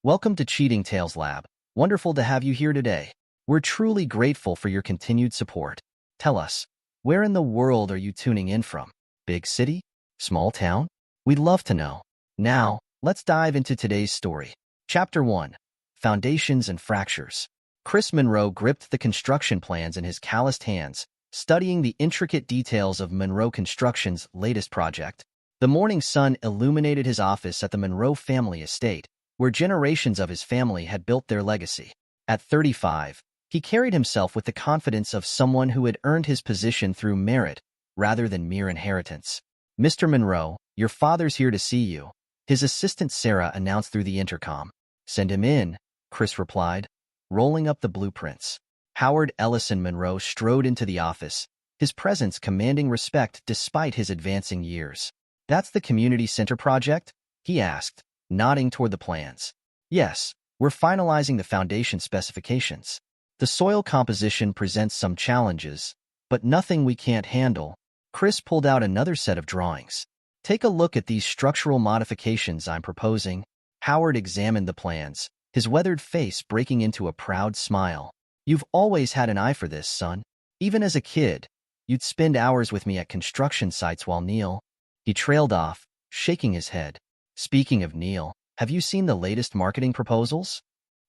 Welcome to Cheating Tales Lab. Wonderful to have you here today. We're truly grateful for your continued support. Tell us, where in the world are you tuning in from? Big city? Small town? We'd love to know. Now, let's dive into today's story. Chapter 1. Foundations and Fractures. Chris Monroe gripped the construction plans in his calloused hands, studying the intricate details of Monroe Construction's latest project. The morning sun illuminated his office at the Monroe family estate, where generations of his family had built their legacy. At 35, he carried himself with the confidence of someone who had earned his position through merit rather than mere inheritance. "Mr. Monroe, your father's here to see you," his assistant Sarah announced through the intercom. "Send him in," Chris replied, rolling up the blueprints. Howard Ellison Monroe strode into the office, his presence commanding respect despite his advancing years. "That's the community center project?" he asked, nodding toward the plans. "Yes, we're finalizing the foundation specifications. The soil composition presents some challenges, but nothing we can't handle." Chris pulled out another set of drawings. "Take a look at these structural modifications I'm proposing." Howard examined the plans, his weathered face breaking into a proud smile. "You've always had an eye for this, son. Even as a kid, you'd spend hours with me at construction sites while Neil—" He trailed off, shaking his head. "Speaking of Neil, have you seen the latest marketing proposals?"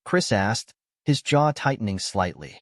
Chris asked, his jaw tightening slightly.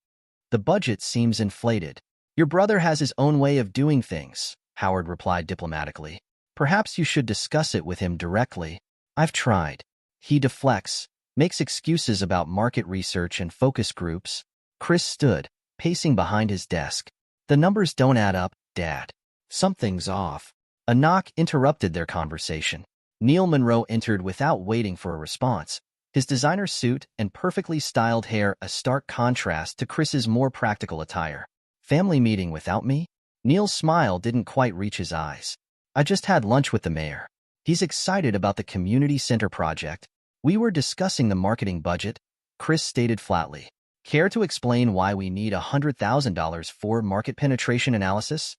"The budget seems inflated." "Your brother has his own way of doing things," Howard replied diplomatically. "Perhaps you should discuss it with him directly." "I've tried." He deflects, makes excuses about market research and focus groups. Chris stood, pacing behind his desk. "The numbers don't add up, Dad. Something's off." A knock interrupted their conversation. Neil Monroe entered without waiting for a response, his designer suit and perfectly styled hair a stark contrast to Chris's more practical attire. "Family meeting without me?" Neil's smile didn't quite reach his eyes. "I just had lunch with the mayor. He's excited about the community center project. We were discussing the marketing budget," Chris stated flatly. "Care to explain why we need $100,000 for market penetration analysis?"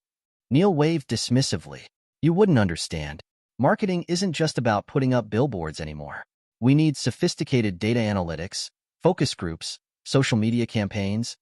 Neil waved dismissively. "You wouldn't understand. Marketing isn't just about putting up billboards anymore. We need sophisticated data analytics, focus groups, social media campaigns."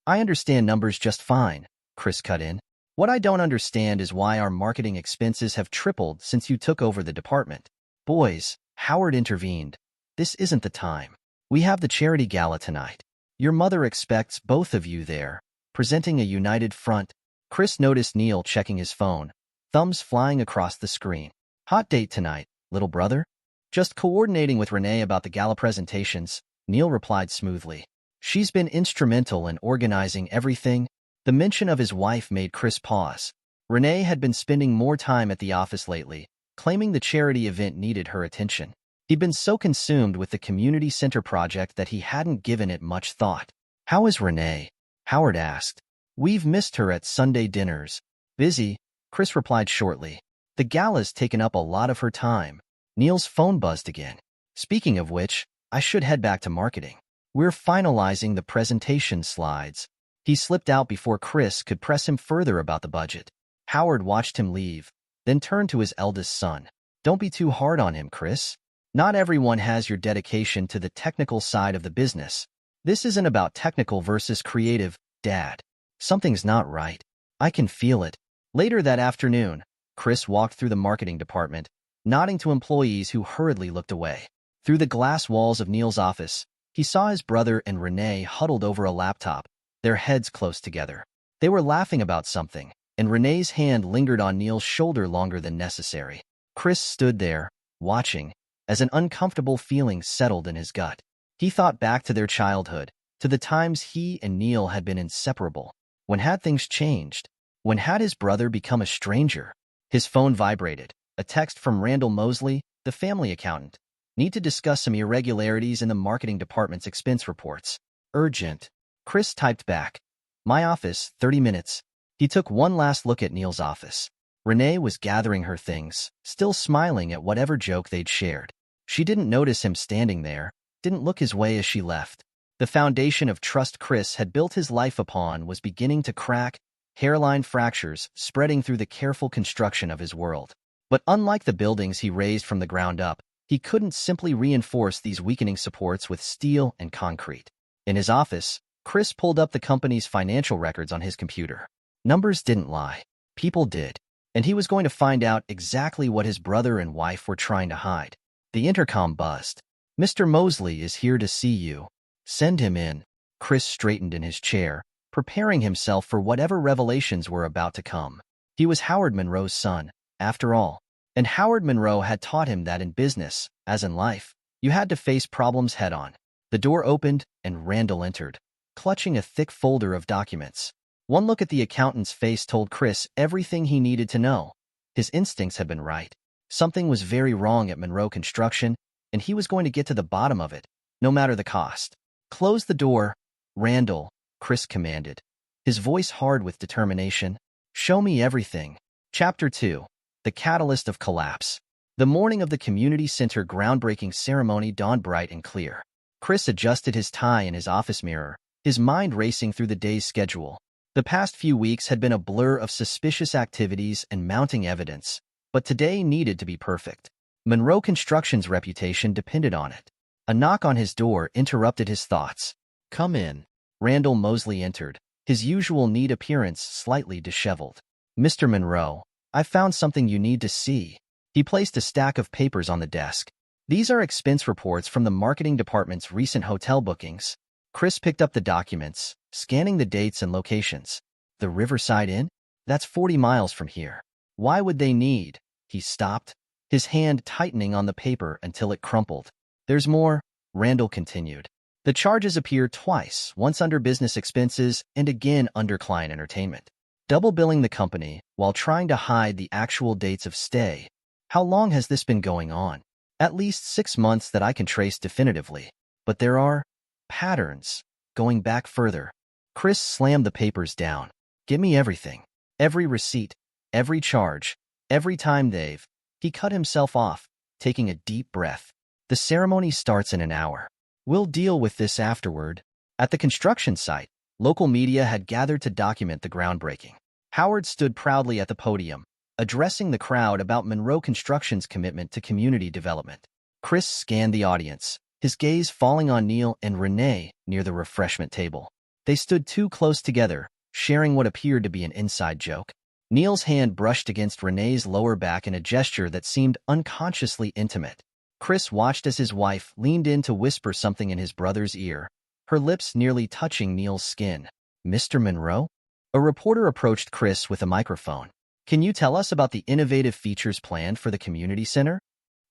"I understand numbers just fine," Chris cut in. "What I don't understand is why our marketing expenses have tripled since you took over the department." "Boys," Howard intervened, "this isn't the time. We have the charity gala tonight. Your mother expects both of you there, presenting a united front." Chris noticed Neil checking his phone, thumbs flying across the screen. "Hot date tonight, little brother?" "Just coordinating with Renee about the gala presentations," Neil replied smoothly. "She's been instrumental in organizing everything." The mention of his wife made Chris pause. Renee had been spending more time at the office lately, claiming the charity event needed her attention. He'd been so consumed with the community center project that he hadn't given it much thought. "How is Renee?" Howard asked. "We've missed her at Sunday dinners." "Busy," Chris replied shortly. "The gala's taken up a lot of her time." Neil's phone buzzed again. "Speaking of which, I should head back to marketing. We're finalizing the presentation slides." He slipped out before Chris could press him further about the budget. Howard watched him leave, then turned to his eldest son. "Don't be too hard on him, Chris. Not everyone has your dedication to the technical side of the business. This isn't about technical versus creative, Dad. Something's not right. I can feel it." Later that afternoon, Chris walked through the marketing department, nodding to employees who hurriedly looked away. Through the glass walls of Neil's office, he saw his brother and Renee huddled over a laptop, their heads close together. They were laughing about something, and Renee's hand lingered on Neil's shoulder longer than necessary. Chris stood there, watching, as an uncomfortable feeling settled in his gut. He thought back to their childhood, to the times he and Neil had been inseparable. When had things changed? When had his brother become a stranger? His phone vibrated. A text from Randall Mosley, the family accountant. "Need to discuss some irregularities in the marketing department's expense reports. Urgent." Chris typed back. "My office, 30 minutes. He took one last look at Neil's office. Renee was gathering her things, still smiling at whatever joke they'd shared. She didn't notice him standing there, didn't look his way as she left. The foundation of trust Chris had built his life upon was beginning to crack, hairline fractures spreading through the careful construction of his world. But unlike the buildings he raised from the ground up, He couldn't simply reinforce these weakening supports with steel and concrete. In his office, Chris pulled up the company's financial records on his computer. Numbers didn't lie. People did. And he was going to find out exactly what his brother and wife were trying to hide. The intercom buzzed. "Mr. Mosley is here to see you. Send him in." Chris straightened in his chair, preparing himself for whatever revelations were about to come. He was Howard Monroe's son, after all. And Howard Monroe had taught him that in business, as in life, you had to face problems head-on. The door opened, and Randall entered, clutching a thick folder of documents. One look at the accountant's face told Chris everything he needed to know. His instincts had been right. Something was very wrong at Monroe Construction, and he was going to get to the bottom of it, no matter the cost. "Close the door, Randall," Chris commanded, his voice hard with determination. "Show me everything." Chapter 2. The Catalyst of Collapse. The morning of the community center groundbreaking ceremony dawned bright and clear. Chris adjusted his tie in his office mirror, his mind racing through the day's schedule. The past few weeks had been a blur of suspicious activities and mounting evidence, but today needed to be perfect. Monroe Construction's reputation depended on it. A knock on his door interrupted his thoughts. "Come in." Randall Mosley entered, his usual neat appearance slightly disheveled. "Mr. Monroe, I found something you need to see." He placed a stack of papers on the desk. "These are expense reports from the marketing department's recent hotel bookings." Chris picked up the documents, scanning the dates and locations. "The Riverside Inn? That's 40 miles from here. Why would they need—" He stopped, his hand tightening on the paper until it crumpled. "There's more," Randall continued. "The charges appear twice, once under business expenses and again under client entertainment. Double billing the company while trying to hide the actual dates of stay. How long has this been going on? At least 6 months that I can trace definitively. But there are patterns going back further." Chris slammed the papers down. "Give me everything. Every receipt, every charge, every time they've—" He cut himself off, taking a deep breath. "The ceremony starts in an hour. We'll deal with this afterward." At the construction site, local media had gathered to document the groundbreaking. Howard stood proudly at the podium, addressing the crowd about Monroe Construction's commitment to community development. Chris scanned the audience, his gaze falling on Neil and Renee near the refreshment table. They stood too close together, sharing what appeared to be an inside joke. Neil's hand brushed against Renee's lower back in a gesture that seemed unconsciously intimate. Chris watched as his wife leaned in to whisper something in his brother's ear, her lips nearly touching Neil's skin. "Mr. Monroe?" A reporter approached Chris with a microphone. "Can you tell us about the innovative features planned for the community center?"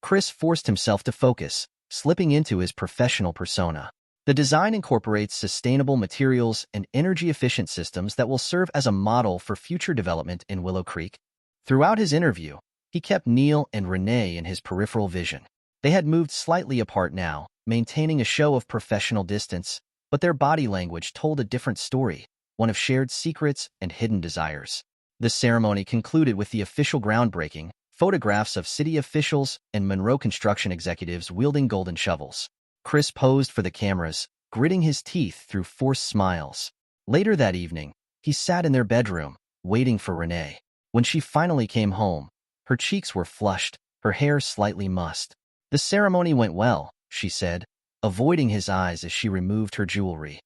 Chris forced himself to focus, slipping into his professional persona. "The design incorporates sustainable materials and energy-efficient systems that will serve as a model for future development in Willow Creek." Throughout his interview, he kept Neil and Renee in his peripheral vision. They had moved slightly apart now, maintaining a show of professional distance, but their body language told a different story, one of shared secrets and hidden desires. The ceremony concluded with the official groundbreaking, photographs of city officials and Monroe Construction executives wielding golden shovels. Chris posed for the cameras, gritting his teeth through forced smiles. Later that evening, he sat in their bedroom, waiting for Renee. When she finally came home, her cheeks were flushed, her hair slightly mussed. "The ceremony went well," she said, avoiding his eyes as she removed her jewelry.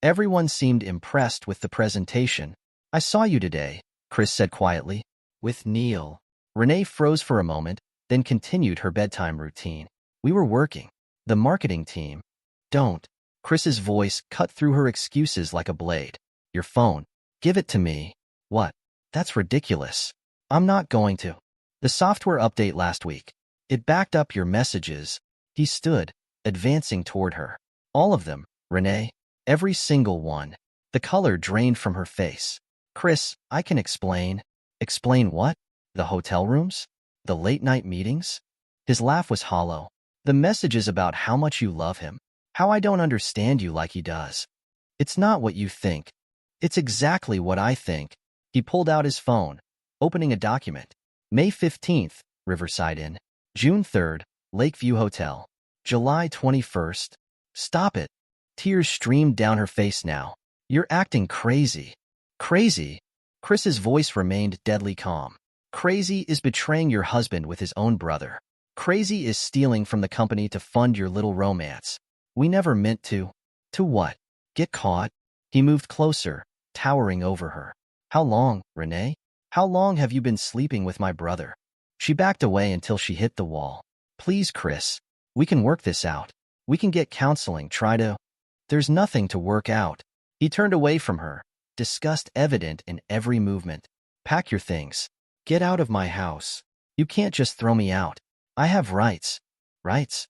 "Everyone seemed impressed with the presentation." "I saw you today," Chris said quietly. "With Neil." Renee froze for a moment, then continued her bedtime routine. "We were working. The marketing team." "Don't." Chris's voice cut through her excuses like a blade. "Your phone. Give it to me." "What? That's ridiculous. I'm not going to." "The software update last week. It backed up your messages." He stood, advancing toward her. "All of them, Renee. Every single one." The color drained from her face. "Chris, I can explain." "Explain what? The hotel rooms? The late-night meetings?" His laugh was hollow. "The messages about how much you love him. How I don't understand you like he does. It's not what you think. It's exactly what I think." He pulled out his phone, opening a document. May 15th, Riverside Inn. June 3rd, Lakeview Hotel. July 21st. "Stop it." Tears streamed down her face now. "You're acting crazy." "Crazy?" Chris's voice remained deadly calm. "Crazy is betraying your husband with his own brother." Crazy is stealing from the company to fund your little romance. We never meant to. To what? Get caught? He moved closer, towering over her. How long, Renee? How long have you been sleeping with my brother? She backed away until she hit the wall. Please, Chris. We can work this out. We can get counseling, try to… There's nothing to work out. He turned away from her, disgust evident in every movement. Pack your things. Get out of my house. You can't just throw me out. I have rights. Rights?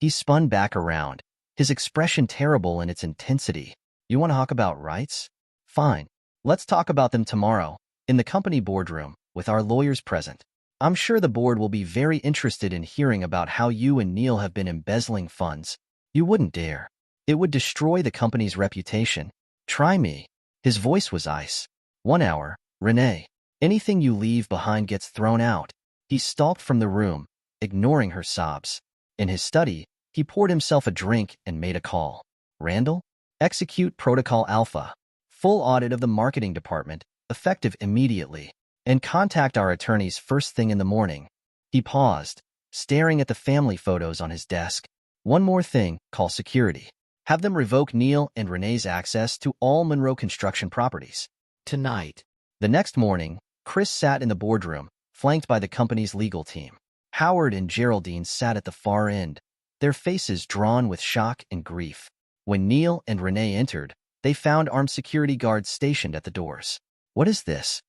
He spun back around, his expression terrible in its intensity. You want to talk about rights? Fine. Let's talk about them tomorrow, in the company boardroom, with our lawyers present. I'm sure the board will be very interested in hearing about how you and Neil have been embezzling funds. You wouldn't dare. It would destroy the company's reputation. Try me. His voice was ice. 1 hour, Renee. Anything you leave behind gets thrown out. He stalked from the room, ignoring her sobs. In his study, he poured himself a drink and made a call. Randall? Execute Protocol Alpha. Full audit of the marketing department, effective immediately. And contact our attorneys first thing in the morning. He paused, staring at the family photos on his desk. One more thing, call security. Have them revoke Neil and Renee's access to all Monroe construction properties. Tonight. The next morning, Chris sat in the boardroom, flanked by the company's legal team. Howard and Geraldine sat at the far end, their faces drawn with shock and grief. When Neil and Renee entered, they found armed security guards stationed at the doors. What is this?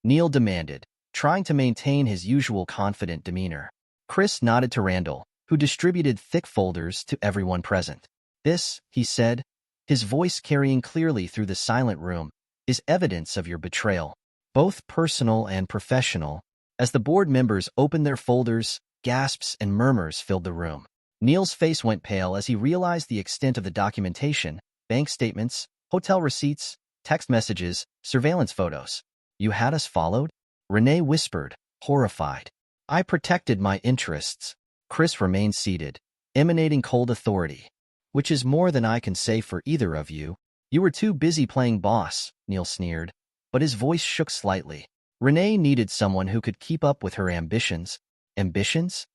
Neil demanded, trying to maintain his usual confident demeanor. Chris nodded to Randall, who distributed thick folders to everyone present. This, he said, his voice carrying clearly through the silent room, is evidence of your betrayal, both personal and professional. As the board members opened their folders, gasps and murmurs filled the room. Neil's face went pale as he realized the extent of the documentation: bank statements, hotel receipts, text messages, surveillance photos. You had us followed? Renee whispered, horrified. I protected my interests. Chris remained seated, emanating cold authority. Which is more than I can say for either of you. You were too busy playing boss, Neil sneered, but his voice shook slightly. Renee needed someone who could keep up with her ambitions. Ambitions?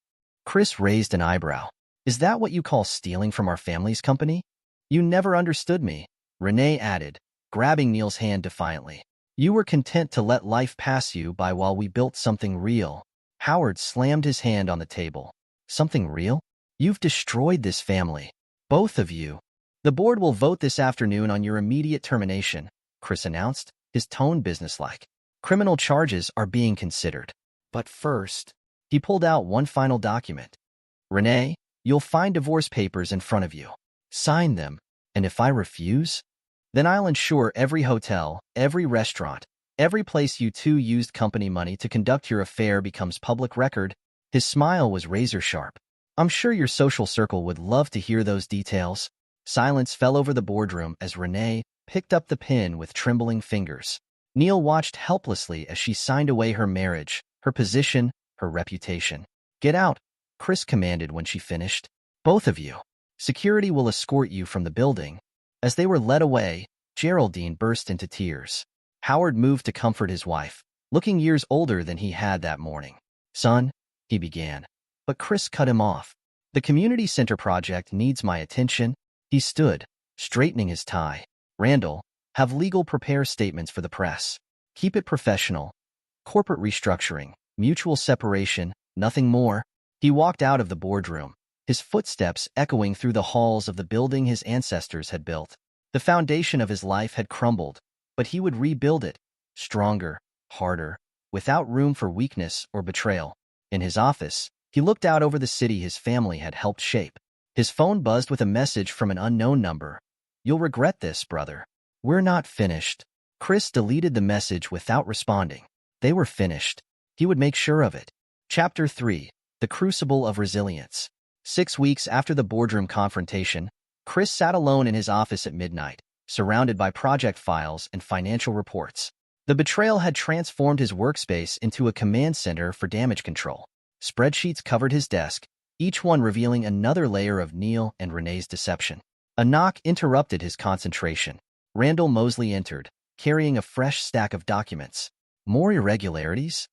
Chris raised an eyebrow. Is that what you call stealing from our family's company? You never understood me, Renee added, grabbing Neil's hand defiantly. You were content to let life pass you by while we built something real. Howard slammed his hand on the table. Something real? You've destroyed this family. Both of you. The board will vote this afternoon on your immediate termination, Chris announced, his tone businesslike. Criminal charges are being considered. But first, he pulled out one final document. Renee, you'll find divorce papers in front of you. Sign them, and if I refuse, then I'll ensure every hotel, every restaurant, every place you two used company money to conduct your affair becomes public record. His smile was razor-sharp. I'm sure your social circle would love to hear those details. Silence fell over the boardroom as Renee picked up the pen with trembling fingers. Neil watched helplessly as she signed away her marriage, her position, her reputation. Get out, Chris commanded when she finished. Both of you. Security will escort you from the building. As they were led away, Geraldine burst into tears. Howard moved to comfort his wife, looking years older than he had that morning. Son, he began. But Chris cut him off. The community center project needs my attention. He stood, straightening his tie. Randall, have legal prepare statements for the press. Keep it professional. Corporate restructuring, mutual separation, nothing more. He walked out of the boardroom, his footsteps echoing through the halls of the building his ancestors had built. The foundation of his life had crumbled, but he would rebuild it, stronger, harder, without room for weakness or betrayal. In his office, he looked out over the city his family had helped shape. His phone buzzed with a message from an unknown number. You'll regret this, brother. We're not finished. Chris deleted the message without responding. They were finished. He would make sure of it. Chapter 3. The Crucible of Resilience. 6 weeks after the boardroom confrontation, Chris sat alone in his office at midnight, surrounded by project files and financial reports. The betrayal had transformed his workspace into a command center for damage control. Spreadsheets covered his desk, each one revealing another layer of Neil and Renee's deception. A knock interrupted his concentration. Randall Mosley entered, carrying a fresh stack of documents. More irregularities?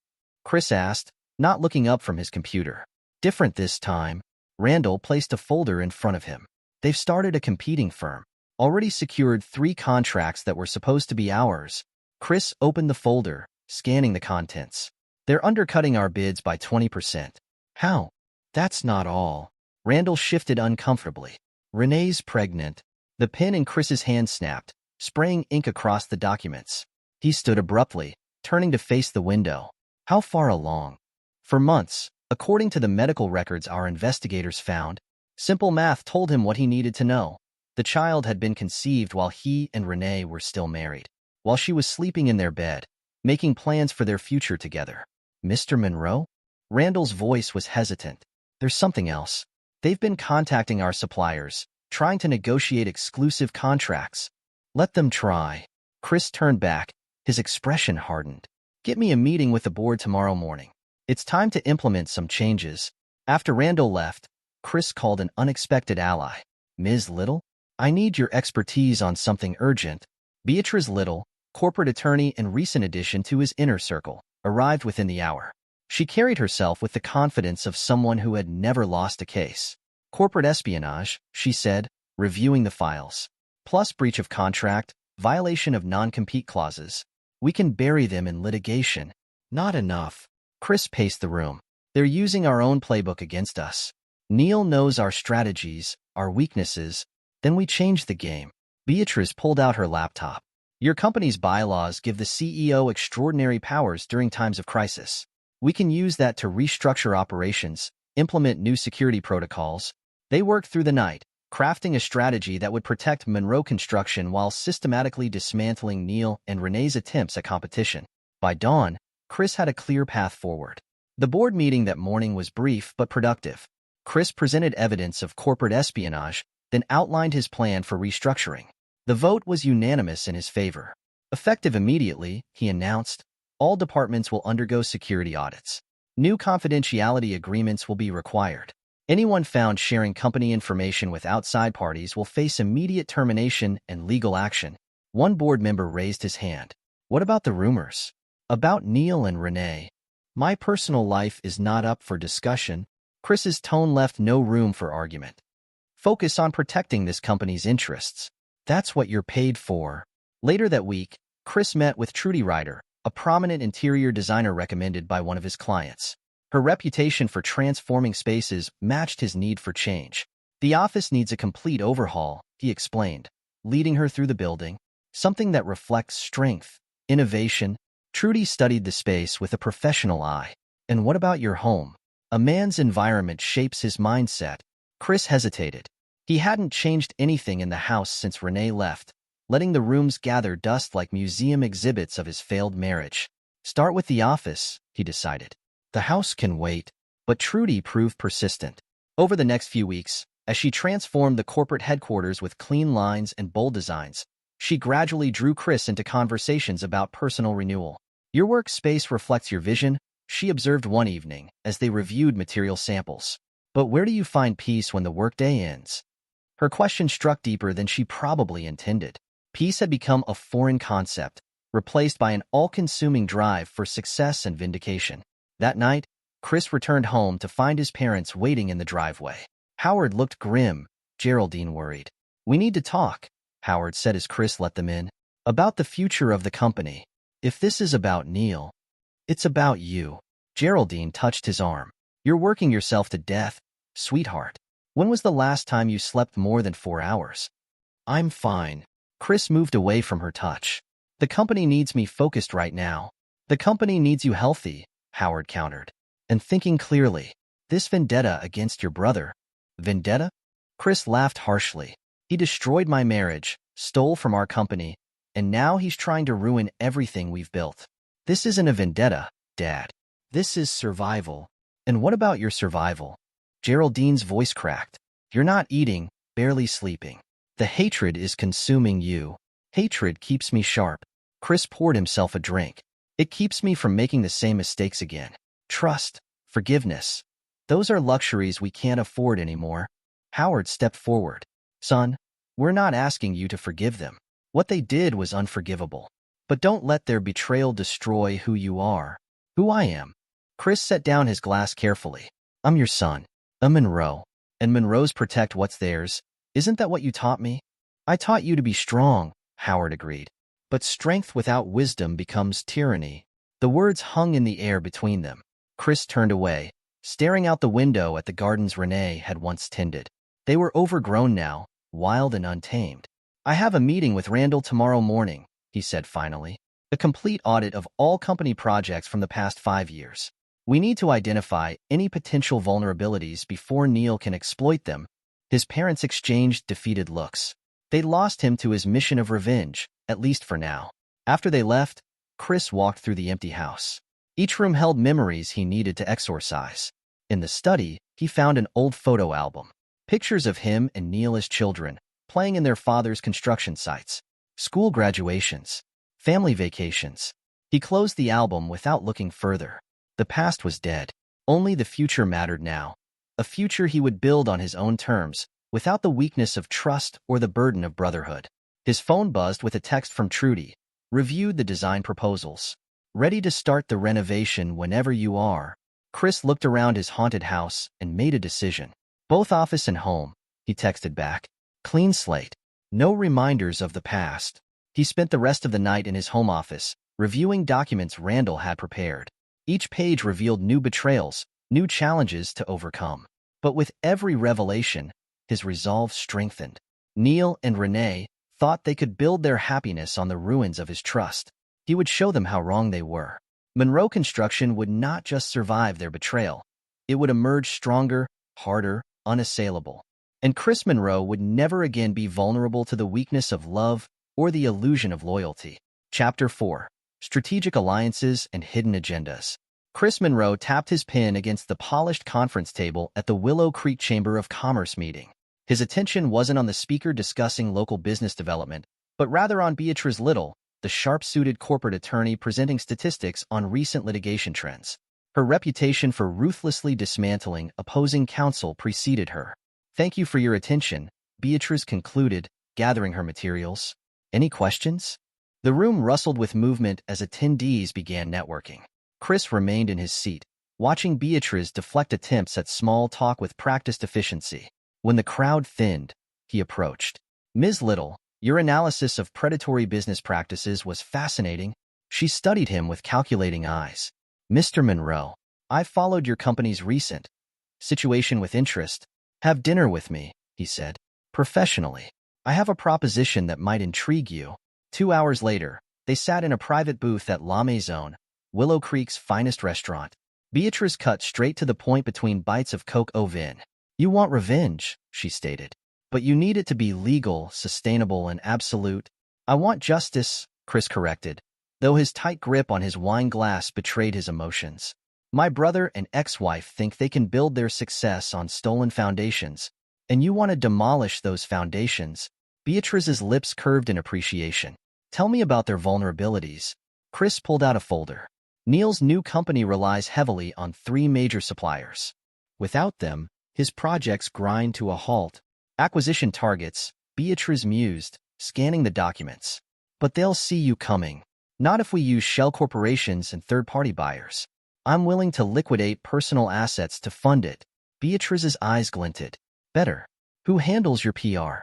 Chris asked, not looking up from his computer. Different this time, Randall placed a folder in front of him. They've started a competing firm. Already secured 3 contracts that were supposed to be ours. Chris opened the folder, scanning the contents. They're undercutting our bids by 20%. How? That's not all. Randall shifted uncomfortably. Renee's pregnant. The pen in Chris's hand snapped, spraying ink across the documents. He stood abruptly, turning to face the window. How far along? For months, according to the medical records our investigators found, simple math told him what he needed to know. The child had been conceived while he and Renee were still married, while she was sleeping in their bed, making plans for their future together. Mr. Monroe? Randall's voice was hesitant. There's something else. They've been contacting our suppliers, trying to negotiate exclusive contracts. Let them try. Chris turned back, his expression hardened. Get me a meeting with the board tomorrow morning. It's time to implement some changes. After Randall left, Chris called an unexpected ally. Ms. Little? I need your expertise on something urgent. Beatrice Little, corporate attorney and recent addition to his inner circle, arrived within the hour. She carried herself with the confidence of someone who had never lost a case. Corporate espionage, she said, reviewing the files. Plus breach of contract, violation of non-compete clauses. We can bury them in litigation. Not enough. Chris paced the room. They're using our own playbook against us. Neil knows our strategies, our weaknesses. Then we change the game. Beatrice pulled out her laptop. Your company's bylaws give the CEO extraordinary powers during times of crisis. We can use that to restructure operations, implement new security protocols. They worked through the night, crafting a strategy that would protect Monroe Construction while systematically dismantling Neil and Renee's attempts at competition. By dawn, Chris had a clear path forward. The board meeting that morning was brief but productive. Chris presented evidence of corporate espionage, then outlined his plan for restructuring. The vote was unanimous in his favor. Effective immediately, he announced, all departments will undergo security audits. New confidentiality agreements will be required. Anyone found sharing company information with outside parties will face immediate termination and legal action. One board member raised his hand. What about the rumors? About Neil and Renee. My personal life is not up for discussion. Chris's tone left no room for argument. Focus on protecting this company's interests. That's what you're paid for. Later that week, Chris met with Trudy Ryder, a prominent interior designer recommended by one of his clients. Her reputation for transforming spaces matched his need for change. The office needs a complete overhaul, he explained, leading her through the building, something that reflects strength, innovation. Trudy studied the space with a professional eye. And what about your home? A man's environment shapes his mindset. Chris hesitated. He hadn't changed anything in the house since Renee left, letting the rooms gather dust like museum exhibits of his failed marriage. Start with the office, he decided. The house can wait. But Trudy proved persistent. Over the next few weeks, as she transformed the corporate headquarters with clean lines and bold designs, she gradually drew Chris into conversations about personal renewal. Your workspace reflects your vision, she observed one evening as they reviewed material samples. But where do you find peace when the workday ends? Her question struck deeper than she probably intended. Peace had become a foreign concept, replaced by an all-consuming drive for success and vindication. That night, Chris returned home to find his parents waiting in the driveway. Howard looked grim, Geraldine worried. We need to talk, Howard said as Chris let them in. About the future of the company. If this is about Neil, it's about you. Geraldine touched his arm. You're working yourself to death, sweetheart. When was the last time you slept more than 4 hours? I'm fine. Chris moved away from her touch. The company needs me focused right now. The company needs you healthy, Howard countered. And thinking clearly. This vendetta against your brother. Vendetta? Chris laughed harshly. He destroyed my marriage, stole from our company, and now he's trying to ruin everything we've built. This isn't a vendetta, Dad. This is survival. And what about your survival? Geraldine's voice cracked. You're not eating, barely sleeping. The hatred is consuming you. Hatred keeps me sharp. Chris poured himself a drink. It keeps me from making the same mistakes again. Trust, forgiveness. Those are luxuries we can't afford anymore. Howard stepped forward. Son, we're not asking you to forgive them. What they did was unforgivable. But don't let their betrayal destroy who you are. Who I am. Chris set down his glass carefully. I'm your son, a Monroe, and Monroes protect what's theirs. Isn't that what you taught me? I taught you to be strong, Howard agreed. But strength without wisdom becomes tyranny. The words hung in the air between them. Chris turned away, staring out the window at the gardens Renee had once tended. They were overgrown now, wild and untamed. I have a meeting with Randall tomorrow morning, he said finally. A complete audit of all company projects from the past 5 years. We need to identify any potential vulnerabilities before Neil can exploit them. His parents exchanged defeated looks. They lost him to his mission of revenge, at least for now. After they left, Chris walked through the empty house. Each room held memories he needed to exorcise. In the study, he found an old photo album. Pictures of him and Neil as children, playing in their father's construction sites, school graduations, family vacations. He closed the album without looking further. The past was dead. Only the future mattered now. A future he would build on his own terms, without the weakness of trust or the burden of brotherhood. His phone buzzed with a text from Trudy. Reviewed the design proposals. Ready to start the renovation whenever you are. Chris looked around his haunted house and made a decision. Both office and home, he texted back. Clean slate. No reminders of the past. He spent the rest of the night in his home office, reviewing documents Randall had prepared. Each page revealed new betrayals, new challenges to overcome. But with every revelation, his resolve strengthened. Neil and Renee thought they could build their happiness on the ruins of his trust. He would show them how wrong they were. Monroe Construction would not just survive their betrayal. It would emerge stronger, harder, unassailable. And Chris Monroe would never again be vulnerable to the weakness of love or the illusion of loyalty. Chapter 4. Strategic Alliances and Hidden Agendas. Chris Monroe tapped his pen against the polished conference table at the Willow Creek Chamber of Commerce meeting. His attention wasn't on the speaker discussing local business development, but rather on Beatrice Little, the sharp-suited corporate attorney presenting statistics on recent litigation trends. Her reputation for ruthlessly dismantling opposing counsel preceded her. Thank you for your attention, Beatrice concluded, gathering her materials. Any questions? The room rustled with movement as attendees began networking. Chris remained in his seat, watching Beatrice deflect attempts at small talk with practiced efficiency. When the crowd thinned, he approached. Ms. Little, your analysis of predatory business practices was fascinating. She studied him with calculating eyes. Mr. Monroe, I followed your company's recent situation with interest. Have dinner with me, he said. Professionally. I have a proposition that might intrigue you. 2 hours later, they sat in a private booth at La Maison, Willow Creek's finest restaurant. Beatrice cut straight to the point between bites of coq au vin. You want revenge, she stated. But you need it to be legal, sustainable, and absolute. I want justice, Chris corrected, though his tight grip on his wine glass betrayed his emotions. My brother and ex-wife think they can build their success on stolen foundations, and you want to demolish those foundations. Beatrice's lips curved in appreciation. Tell me about their vulnerabilities. Chris pulled out a folder. Neil's new company relies heavily on 3 major suppliers. Without them, his projects grind to a halt. Acquisition targets, Beatrice mused, scanning the documents. But they'll see you coming. Not if we use shell corporations and third-party buyers. I'm willing to liquidate personal assets to fund it. Beatrice's eyes glinted. Better. Who handles your PR?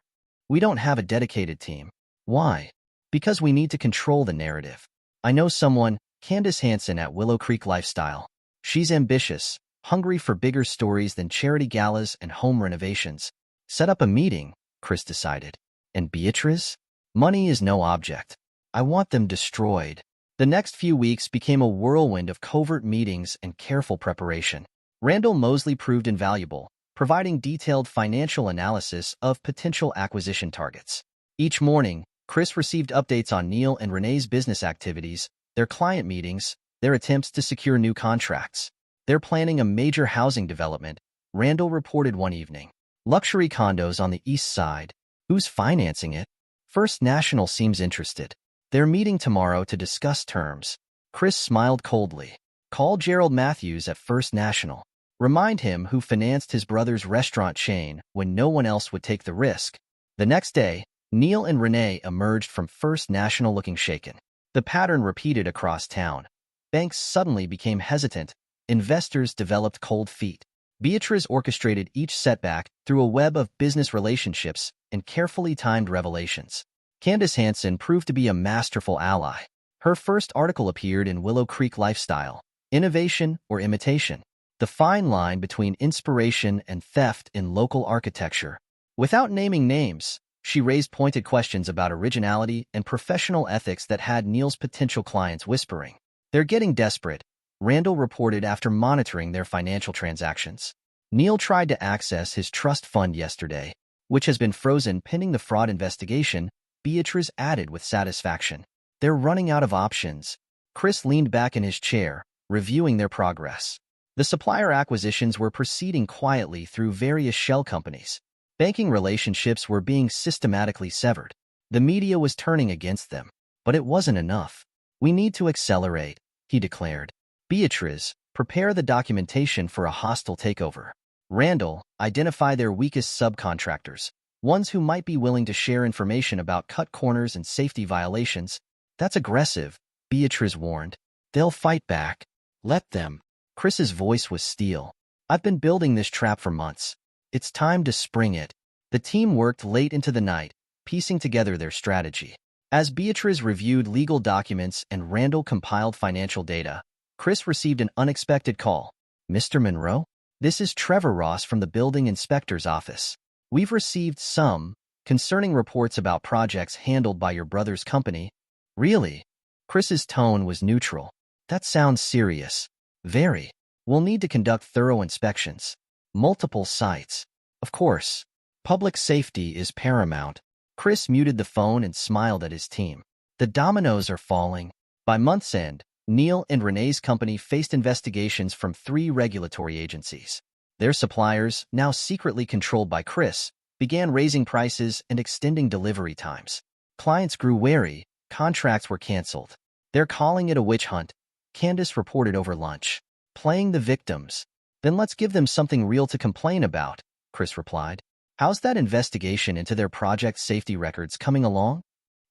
We don't have a dedicated team. Why? Because we need to control the narrative. I know someone, Candace Hansen at Willow Creek Lifestyle. She's ambitious, hungry for bigger stories than charity galas and home renovations. Set up a meeting, Chris decided. And Beatrice? Money is no object. I want them destroyed. The next few weeks became a whirlwind of covert meetings and careful preparation. Randall Mosley proved invaluable, providing detailed financial analysis of potential acquisition targets. Each morning, Chris received updates on Neil and Renee's business activities, their client meetings, their attempts to secure new contracts. They're planning a major housing development, Randall reported one evening. Luxury condos on the east side. Who's financing it? First National seems interested. They're meeting tomorrow to discuss terms. Chris smiled coldly. Call Gerald Matthews at First National. Remind him who financed his brother's restaurant chain when no one else would take the risk. The next day, Neil and Renee emerged from First National looking shaken. The pattern repeated across town. Banks suddenly became hesitant. Investors developed cold feet. Beatriz orchestrated each setback through a web of business relationships and carefully timed revelations. Candace Hansen proved to be a masterful ally. Her first article appeared in Willow Creek Lifestyle, Innovation or Imitation, the fine line between inspiration and theft in local architecture. Without naming names, she raised pointed questions about originality and professional ethics that had Neil's potential clients whispering. "They're getting desperate," Randall reported after monitoring their financial transactions. Neil tried to access his trust fund yesterday, which has been frozen pending the fraud investigation, Beatriz added with satisfaction. "They're running out of options." Chris leaned back in his chair, reviewing their progress. The supplier acquisitions were proceeding quietly through various shell companies. Banking relationships were being systematically severed. The media was turning against them, but it wasn't enough. "We need to accelerate," he declared. "Beatriz, prepare the documentation for a hostile takeover." Randall, identify their weakest subcontractors, ones who might be willing to share information about cut corners and safety violations. "That's aggressive," Beatriz warned. "They'll fight back. Let them." Chris's voice was steel. "I've been building this trap for months. It's time to spring it." The team worked late into the night, piecing together their strategy. As Beatriz reviewed legal documents and Randall compiled financial data, Chris received an unexpected call. "Mr. Monroe? This is Trevor Ross from the building inspector's office. We've received some concerning reports about projects handled by your brother's company." "Really?" Chris's tone was neutral. "That sounds serious." "Very. We'll need to conduct thorough inspections. Multiple sites. Of course. Public safety is paramount." Chris muted the phone and smiled at his team. The dominoes are falling. By month's end, Neil and Renee's company faced investigations from 3 regulatory agencies. Their suppliers, now secretly controlled by Chris, began raising prices and extending delivery times. Clients grew wary, contracts were canceled. "They're calling it a witch hunt," Candace reported over lunch. "Playing the victims. Then let's give them something real to complain about," Chris replied. "How's that investigation into their project safety records coming along?"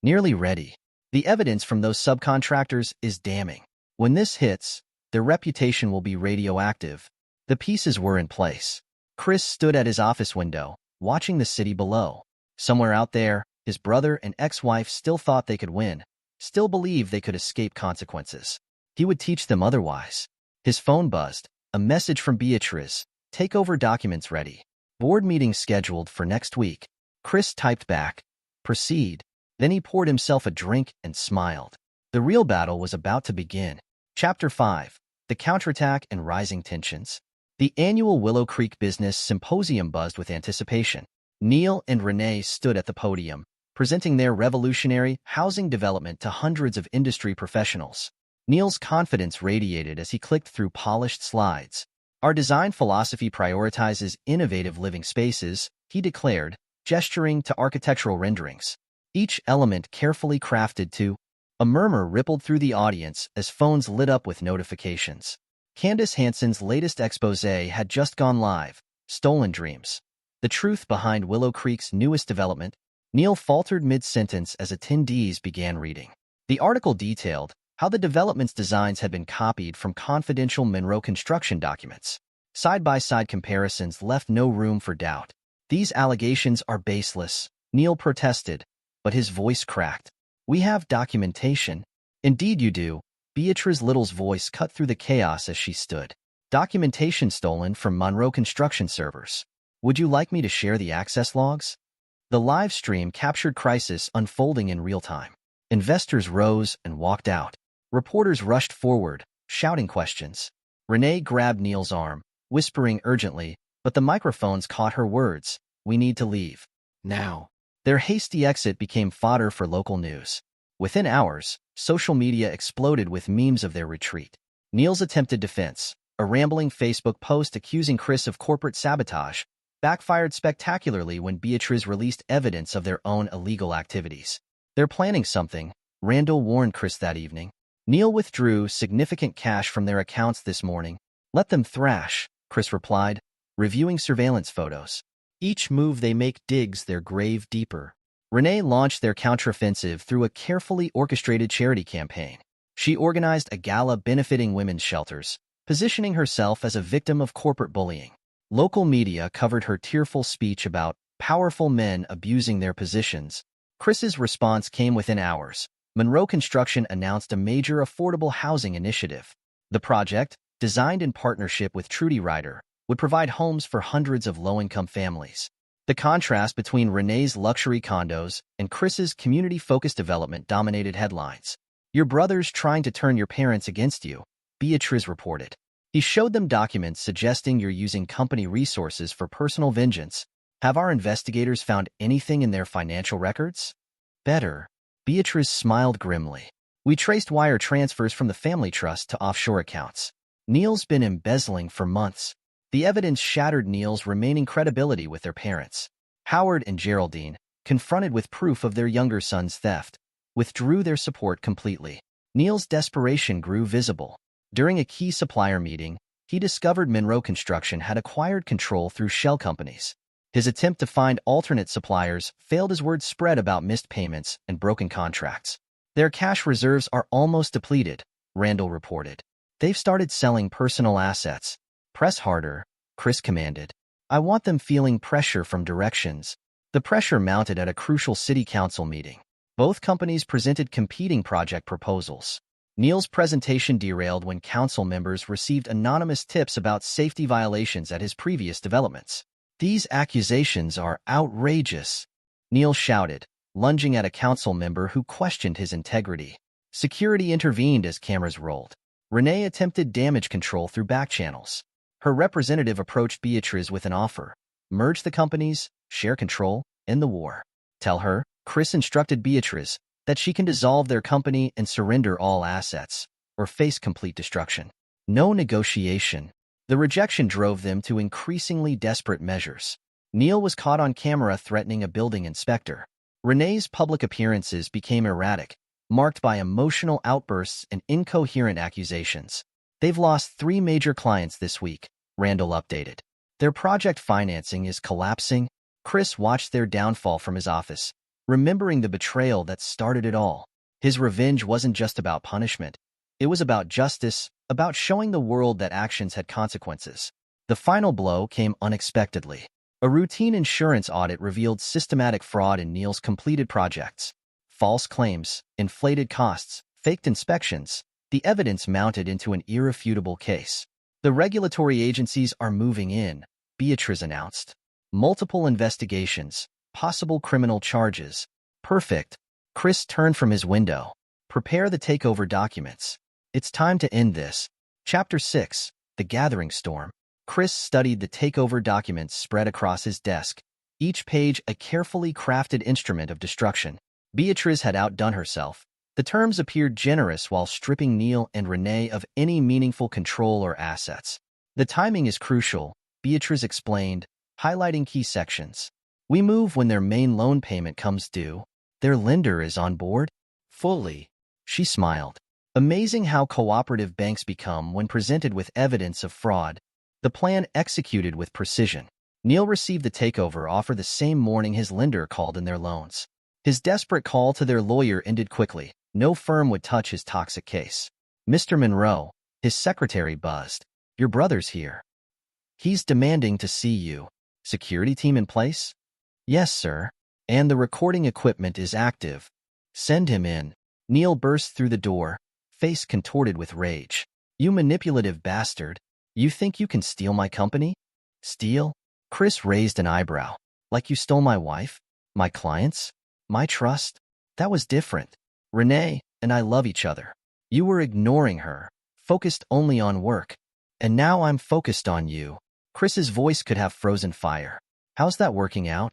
"Nearly ready. The evidence from those subcontractors is damning. When this hits, their reputation will be radioactive." The pieces were in place. Chris stood at his office window, watching the city below. Somewhere out there, his brother and ex-wife still thought they could win, still believed they could escape consequences. He would teach them otherwise. His phone buzzed. A message from Beatriz. "Takeover documents ready. Board meeting scheduled for next week." Chris typed back, "Proceed." Then he poured himself a drink and smiled. The real battle was about to begin. Chapter 5. The Counterattack and Rising Tensions. The annual Willow Creek Business Symposium buzzed with anticipation. Neil and Renee stood at the podium, presenting their revolutionary housing development to hundreds of industry professionals. Neil's confidence radiated as he clicked through polished slides. "Our design philosophy prioritizes innovative living spaces," he declared, gesturing to architectural renderings. Each element carefully crafted to. A murmur rippled through the audience as phones lit up with notifications. Candace Hansen's latest exposé had just gone live, Stolen Dreams. The truth behind Willow Creek's newest development. Neil faltered mid-sentence as attendees began reading. The article detailed how the development's designs had been copied from confidential Monroe construction documents. Side-by-side comparisons left no room for doubt. "These allegations are baseless," Neil protested, but his voice cracked. "We have documentation." "Indeed you do." Beatriz Little's voice cut through the chaos as she stood. "Documentation stolen from Monroe construction servers. Would you like me to share the access logs?" The live stream captured crisis unfolding in real time. Investors rose and walked out. Reporters rushed forward, shouting questions. Renee grabbed Neil's arm, whispering urgently, but the microphones caught her words. "We need to leave. Now." Their hasty exit became fodder for local news. Within hours, social media exploded with memes of their retreat. Neil's attempted defense, a rambling Facebook post accusing Chris of corporate sabotage, backfired spectacularly when Beatriz released evidence of their own illegal activities. "They're planning something," Randall warned Chris that evening. Neil withdrew significant cash from their accounts this morning. "Let them thrash," Chris replied, reviewing surveillance photos. "Each move they make digs their grave deeper." Renee launched their counteroffensive through a carefully orchestrated charity campaign. She organized a gala benefiting women's shelters, positioning herself as a victim of corporate bullying. Local media covered her tearful speech about powerful men abusing their positions. Chris's response came within hours. Monroe Construction announced a major affordable housing initiative. The project, designed in partnership with Trudy Ryder, would provide homes for hundreds of low-income families. The contrast between Renee's luxury condos and Chris's community-focused development dominated headlines. "Your brother's trying to turn your parents against you," Beatriz reported. "He showed them documents suggesting you're using company resources for personal vengeance. Have our investigators found anything in their financial records?" "Better." Beatriz smiled grimly. "We traced wire transfers from the family trust to offshore accounts. Neil's been embezzling for months." The evidence shattered Neil's remaining credibility with their parents. Howard and Geraldine, confronted with proof of their younger son's theft, withdrew their support completely. Neil's desperation grew visible. During a key supplier meeting, he discovered Monroe Construction had acquired control through shell companies. His attempt to find alternate suppliers failed as word spread about missed payments and broken contracts. "Their cash reserves are almost depleted," Randall reported. "They've started selling personal assets." "Press harder," Chris commanded. "I want them feeling pressure from directions." The pressure mounted at a crucial city council meeting. Both companies presented competing project proposals. Neil's presentation derailed when council members received anonymous tips about safety violations at his previous developments. "These accusations are outrageous," Neil shouted, lunging at a council member who questioned his integrity. Security intervened as cameras rolled. Renee attempted damage control through back channels. Her representative approached Beatriz with an offer: merge the companies, share control, end the war. "Tell her," Chris instructed Beatriz, "that she can dissolve their company and surrender all assets, or face complete destruction." No negotiation. The rejection drove them to increasingly desperate measures. Neil was caught on camera threatening a building inspector. Renee's public appearances became erratic, marked by emotional outbursts and incoherent accusations. "They've lost 3 major clients this week," Randall updated. "Their project financing is collapsing." Chris watched their downfall from his office, remembering the betrayal that started it all. His revenge wasn't just about punishment. It was about justice, about showing the world that actions had consequences. The final blow came unexpectedly. A routine insurance audit revealed systematic fraud in Neil's completed projects. False claims, inflated costs, faked inspections. The evidence mounted into an irrefutable case. "The regulatory agencies are moving in," Beatriz announced. "Multiple investigations, possible criminal charges." "Perfect." Chris turned from his window. "Prepare the takeover documents. It's time to end this." Chapter 6, The Gathering Storm. Chris studied the takeover documents spread across his desk, each page a carefully crafted instrument of destruction. Beatriz had outdone herself. The terms appeared generous while stripping Neil and Renee of any meaningful control or assets. "The timing is crucial," Beatriz explained, highlighting key sections. "We move when their main loan payment comes due. Their lender is on board?" "Fully." She smiled. Amazing how cooperative banks become when presented with evidence of fraud. The plan executed with precision. Neil received the takeover offer the same morning his lender called in their loans. His desperate call to their lawyer ended quickly. No firm would touch his toxic case. "Mr. Monroe," his secretary buzzed. "Your brother's here. He's demanding to see you." "Security team in place?" "Yes, sir. And the recording equipment is active." "Send him in." Neil burst through the door, face contorted with rage. "You manipulative bastard. You think you can steal my company?" "Steal?" Chris raised an eyebrow. "Like you stole my wife? My clients? My trust?" "That was different. Renee and I love each other. You were ignoring her, focused only on work. And now I'm focused on you." Chris's voice could have frozen fire. "How's that working out?"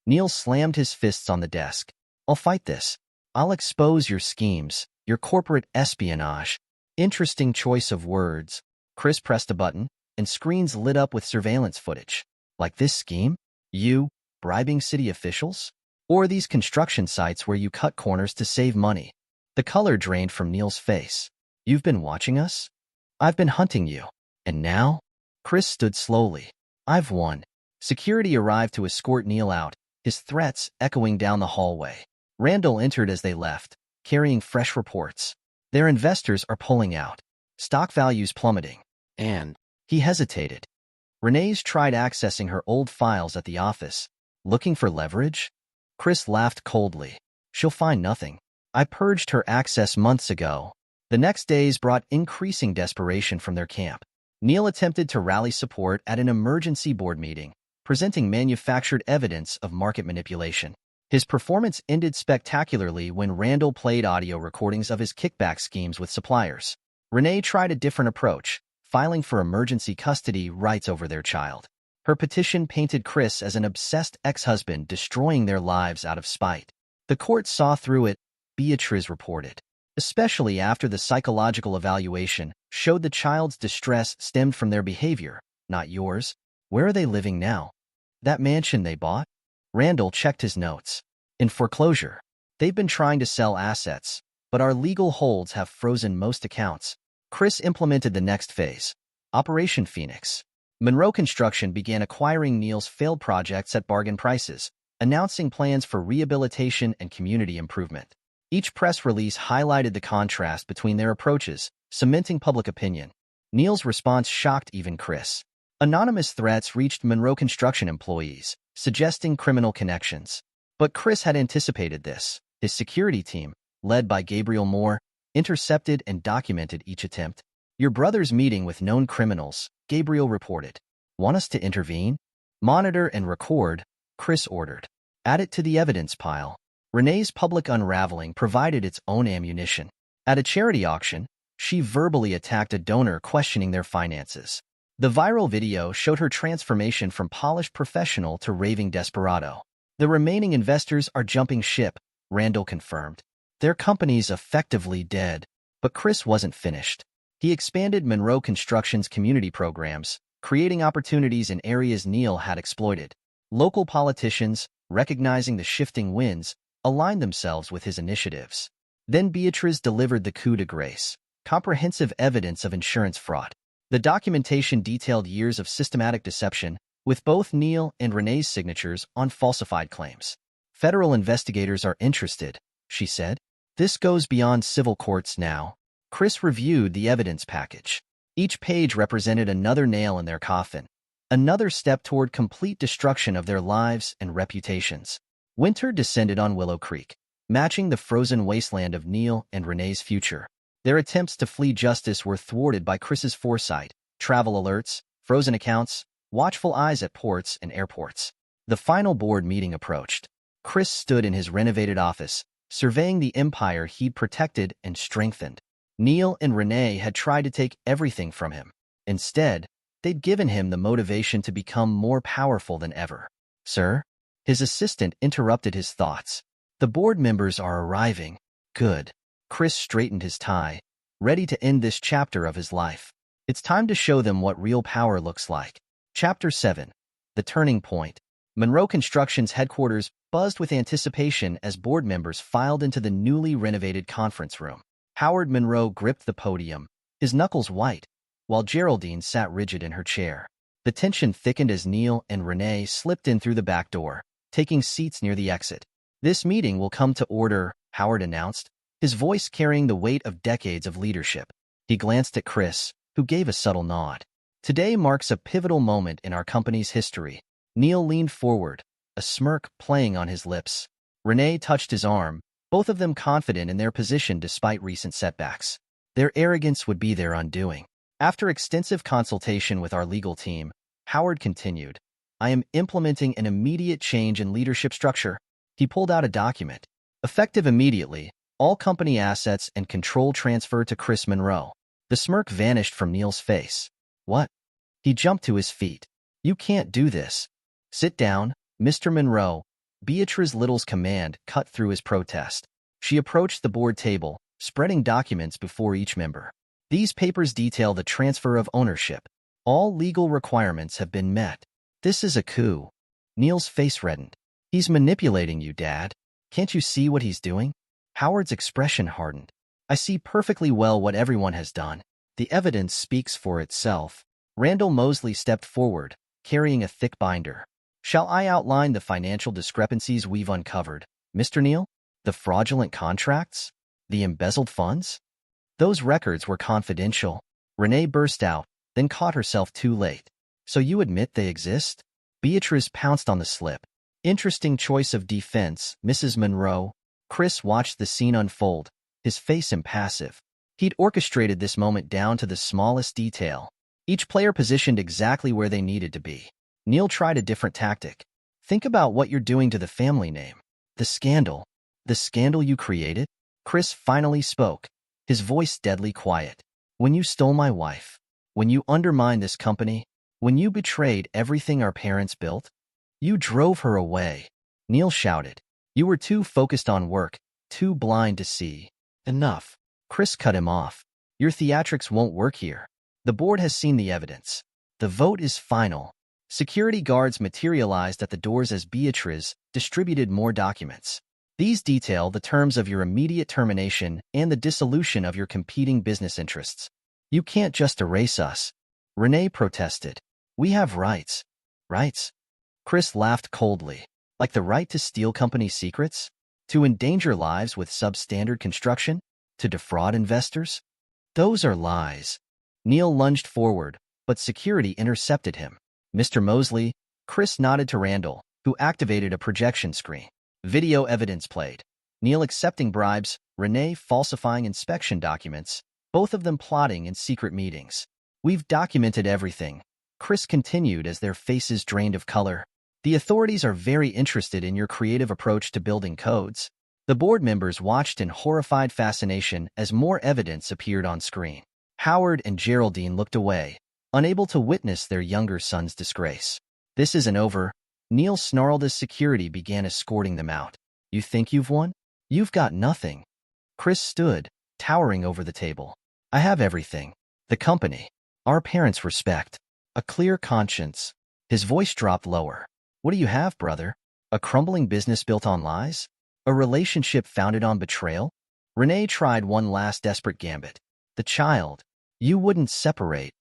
Neil slammed his fists on the desk. "I'll fight this. I'll expose your schemes, your corporate espionage." Interesting choice of words. Chris pressed a button, and screens lit up with surveillance footage. "Like this scheme? You bribing city officials? Or these construction sites where you cut corners to save money?" The color drained from Neil's face. "You've been watching us? I've been hunting you. And now?" Chris stood slowly. "I've won." Security arrived to escort Neil out, his threats echoing down the hallway. Randall entered as they left, carrying fresh reports. "Their investors are pulling out. Stock values plummeting." And he hesitated. Renee's tried accessing her old files at the office. Looking for leverage? Chris laughed coldly. She'll find nothing. I purged her access months ago. The next days brought increasing desperation from their camp. Neil attempted to rally support at an emergency board meeting, presenting manufactured evidence of market manipulation. His performance ended spectacularly when Randall played audio recordings of his kickback schemes with suppliers. Renee tried a different approach, filing for emergency custody rights over their child. Her petition painted Chris as an obsessed ex-husband destroying their lives out of spite. The court saw through it, Beatriz reported. Especially after the psychological evaluation showed the child's distress stemmed from their behavior, not yours. Where are they living now? That mansion they bought? Randall checked his notes. In foreclosure. They've been trying to sell assets, but our legal holds have frozen most accounts. Chris implemented the next phase. Operation Phoenix. Monroe Construction began acquiring Neil's failed projects at bargain prices, announcing plans for rehabilitation and community improvement. Each press release highlighted the contrast between their approaches, cementing public opinion. Neil's response shocked even Chris. Anonymous threats reached Monroe Construction employees, suggesting criminal connections. But Chris had anticipated this. His security team, led by Gabriel Moore, intercepted and documented each attempt. Your brother's meeting with known criminals, Gabriel reported. Want us to intervene? Monitor and record, Chris ordered. Add it to the evidence pile. Renee's public unraveling provided its own ammunition. At a charity auction, she verbally attacked a donor questioning their finances. The viral video showed her transformation from polished professional to raving desperado. The remaining investors are jumping ship, Randall confirmed. Their company's effectively dead. But Chris wasn't finished. He expanded Monroe Construction's community programs, creating opportunities in areas Neil had exploited. Local politicians, recognizing the shifting winds, aligned themselves with his initiatives. Then Beatriz delivered the coup de grace, comprehensive evidence of insurance fraud. The documentation detailed years of systematic deception, with both Neil and Renee's signatures on falsified claims. Federal investigators are interested, she said. This goes beyond civil courts now. Chris reviewed the evidence package. Each page represented another nail in their coffin, another step toward complete destruction of their lives and reputations. Winter descended on Willow Creek, matching the frozen wasteland of Neil and Renee's future. Their attempts to flee justice were thwarted by Chris's foresight, travel alerts, frozen accounts, watchful eyes at ports and airports. The final board meeting approached. Chris stood in his renovated office, surveying the empire he'd protected and strengthened. Neil and Renee had tried to take everything from him. Instead, they'd given him the motivation to become more powerful than ever. Sir? His assistant interrupted his thoughts. The board members are arriving. Good. Chris straightened his tie, ready to end this chapter of his life. It's time to show them what real power looks like. Chapter 7. The Turning Point. Monroe Construction's headquarters buzzed with anticipation as board members filed into the newly renovated conference room. Howard Monroe gripped the podium, his knuckles white, while Geraldine sat rigid in her chair. The tension thickened as Neil and Renee slipped in through the back door, taking seats near the exit. This meeting will come to order, Howard announced, his voice carrying the weight of decades of leadership. He glanced at Chris, who gave a subtle nod. Today marks a pivotal moment in our company's history. Neil leaned forward, a smirk playing on his lips. Renee touched his arm, both of them confident in their position despite recent setbacks. Their arrogance would be their undoing. After extensive consultation with our legal team, Howard continued, I am implementing an immediate change in leadership structure. He pulled out a document. Effective immediately, all company assets and control transfer to Chris Monroe. The smirk vanished from Neil's face. What? He jumped to his feet. You can't do this. Sit down, Mr. Monroe. Beatriz Little's command cut through his protest. She approached the board table, spreading documents before each member. These papers detail the transfer of ownership. All legal requirements have been met. This is a coup. Neil's face reddened. He's manipulating you, Dad. Can't you see what he's doing? Howard's expression hardened. I see perfectly well what everyone has done. The evidence speaks for itself. Randall Mosley stepped forward, carrying a thick binder. Shall I outline the financial discrepancies we've uncovered, Mr. Neil? The fraudulent contracts? The embezzled funds? Those records were confidential. Renee burst out, then caught herself too late. So you admit they exist? Beatrice pounced on the slip. Interesting choice of defense, Mrs. Monroe. Chris watched the scene unfold, his face impassive. He'd orchestrated this moment down to the smallest detail. Each player positioned exactly where they needed to be. Neil tried a different tactic. Think about what you're doing to the family name. The scandal. The scandal you created? Chris finally spoke, his voice deadly quiet. When you stole my wife. When you undermined this company. When you betrayed everything our parents built. You drove her away. Neil shouted. You were too focused on work, too blind to see. Enough. Chris cut him off. Your theatrics won't work here. The board has seen the evidence. The vote is final. Security guards materialized at the doors as Beatrice distributed more documents. These detail the terms of your immediate termination and the dissolution of your competing business interests. You can't just erase us. Renee protested. We have rights. Rights? Chris laughed coldly. Like the right to steal company secrets? To endanger lives with substandard construction? To defraud investors? Those are lies. Neil lunged forward, but security intercepted him. Mr. Mosley, Chris nodded to Randall, who activated a projection screen. Video evidence played. Neil accepting bribes, Renee falsifying inspection documents, both of them plotting in secret meetings. We've documented everything, Chris continued as their faces drained of color. The authorities are very interested in your creative approach to building codes. The board members watched in horrified fascination as more evidence appeared on screen. Howard and Geraldine looked away, unable to witness their younger son's disgrace. This isn't over. Neil snarled as security began escorting them out. You think you've won? You've got nothing. Chris stood, towering over the table. I have everything. The company. Our parents' respect. A clear conscience. His voice dropped lower. What do you have, brother? A crumbling business built on lies? A relationship founded on betrayal? Renee tried one last desperate gambit. The child. You wouldn't separate.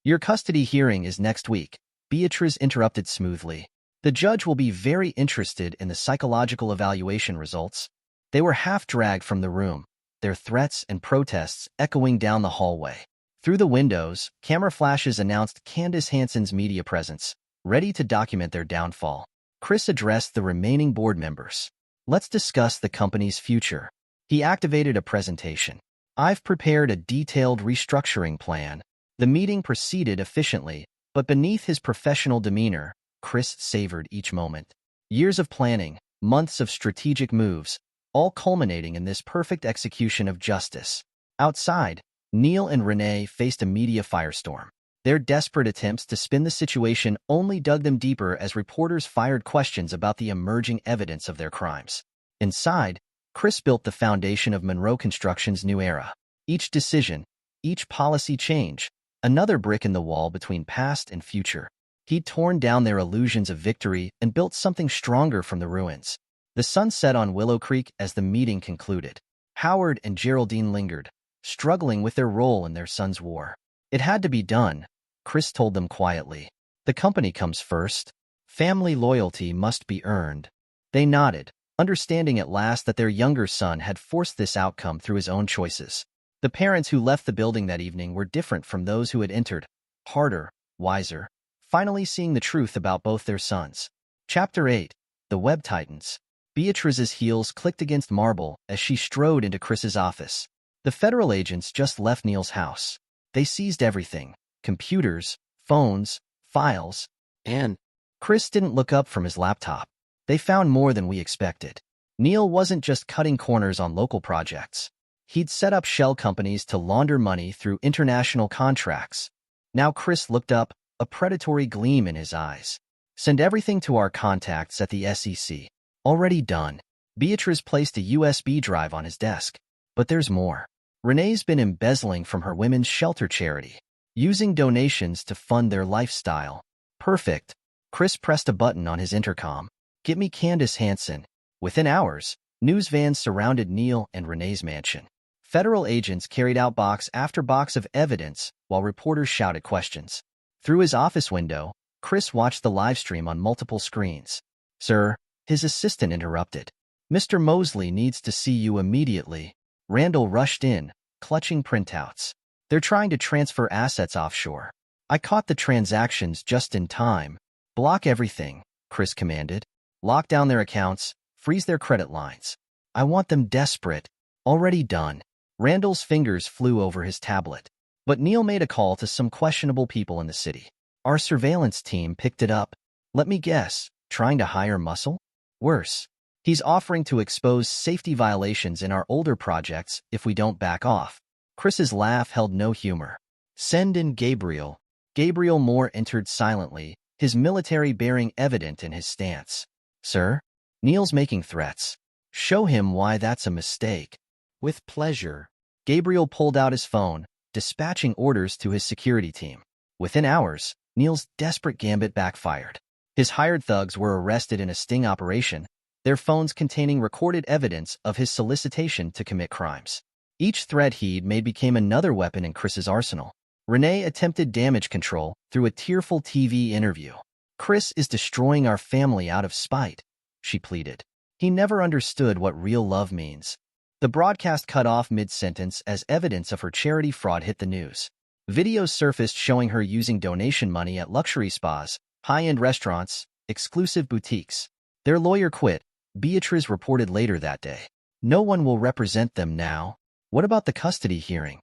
Your custody hearing is next week, Beatrice interrupted smoothly. The judge will be very interested in the psychological evaluation results. They were half-dragged from the room, their threats and protests echoing down the hallway. Through the windows, camera flashes announced Candace Hansen's media presence, ready to document their downfall. Chris addressed the remaining board members. Let's discuss the company's future. He activated a presentation. I've prepared a detailed restructuring plan. The meeting proceeded efficiently, but beneath his professional demeanor, Chris savored each moment. Years of planning, months of strategic moves, all culminating in this perfect execution of justice. Outside, Neil and Renee faced a media firestorm. Their desperate attempts to spin the situation only dug them deeper as reporters fired questions about the emerging evidence of their crimes. Inside, Chris built the foundation of Monroe Construction's new era. Each decision, each policy change, another brick in the wall between past and future. He'd torn down their illusions of victory and built something stronger from the ruins. The sun set on Willow Creek as the meeting concluded. Howard and Geraldine lingered, struggling with their role in their son's war. It had to be done, Chris told them quietly. The company comes first. Family loyalty must be earned. They nodded, understanding at last that their younger son had forced this outcome through his own choices. The parents who left the building that evening were different from those who had entered, harder, wiser, finally seeing the truth about both their sons. Chapter 8. The Web Titans. Beatrice's heels clicked against marble as she strode into Chris's office. The federal agents just left Neil's house. They seized everything. Computers, phones, files, and Chris didn't look up from his laptop. They found more than we expected. Neil wasn't just cutting corners on local projects. He'd set up shell companies to launder money through international contracts. Now Chris looked up, a predatory gleam in his eyes. Send everything to our contacts at the SEC. Already done. Beatrice placed a USB drive on his desk. But there's more. Renee's been embezzling from her women's shelter charity, using donations to fund their lifestyle. Perfect. Chris pressed a button on his intercom. Get me Candace Hansen. Within hours, news vans surrounded Neil and Renee's mansion. Federal agents carried out box after box of evidence while reporters shouted questions. Through his office window, Chris watched the live stream on multiple screens. Sir, his assistant interrupted. Mr. Mosley needs to see you immediately. Randall rushed in, clutching printouts. They're trying to transfer assets offshore. I caught the transactions just in time. Block everything, Chris commanded. Lock down their accounts, freeze their credit lines. I want them desperate. Already done. Randall's fingers flew over his tablet. But Neil made a call to some questionable people in the city. Our surveillance team picked it up. Let me guess, trying to hire muscle? Worse. He's offering to expose safety violations in our older projects if we don't back off. Chris's laugh held no humor. Send in Gabriel. Gabriel Moore entered silently, his military bearing evident in his stance. Sir? Neil's making threats. Show him why that's a mistake. With pleasure. Gabriel pulled out his phone, dispatching orders to his security team. Within hours, Neil's desperate gambit backfired. His hired thugs were arrested in a sting operation, their phones containing recorded evidence of his solicitation to commit crimes. Each threat he'd made became another weapon in Chris's arsenal. Renee attempted damage control through a tearful TV interview. Chris is destroying our family out of spite, she pleaded. He never understood what real love means. The broadcast cut off mid-sentence as evidence of her charity fraud hit the news. Videos surfaced showing her using donation money at luxury spas, high-end restaurants, exclusive boutiques. Their lawyer quit, Beatrice reported later that day. No one will represent them now. What about the custody hearing?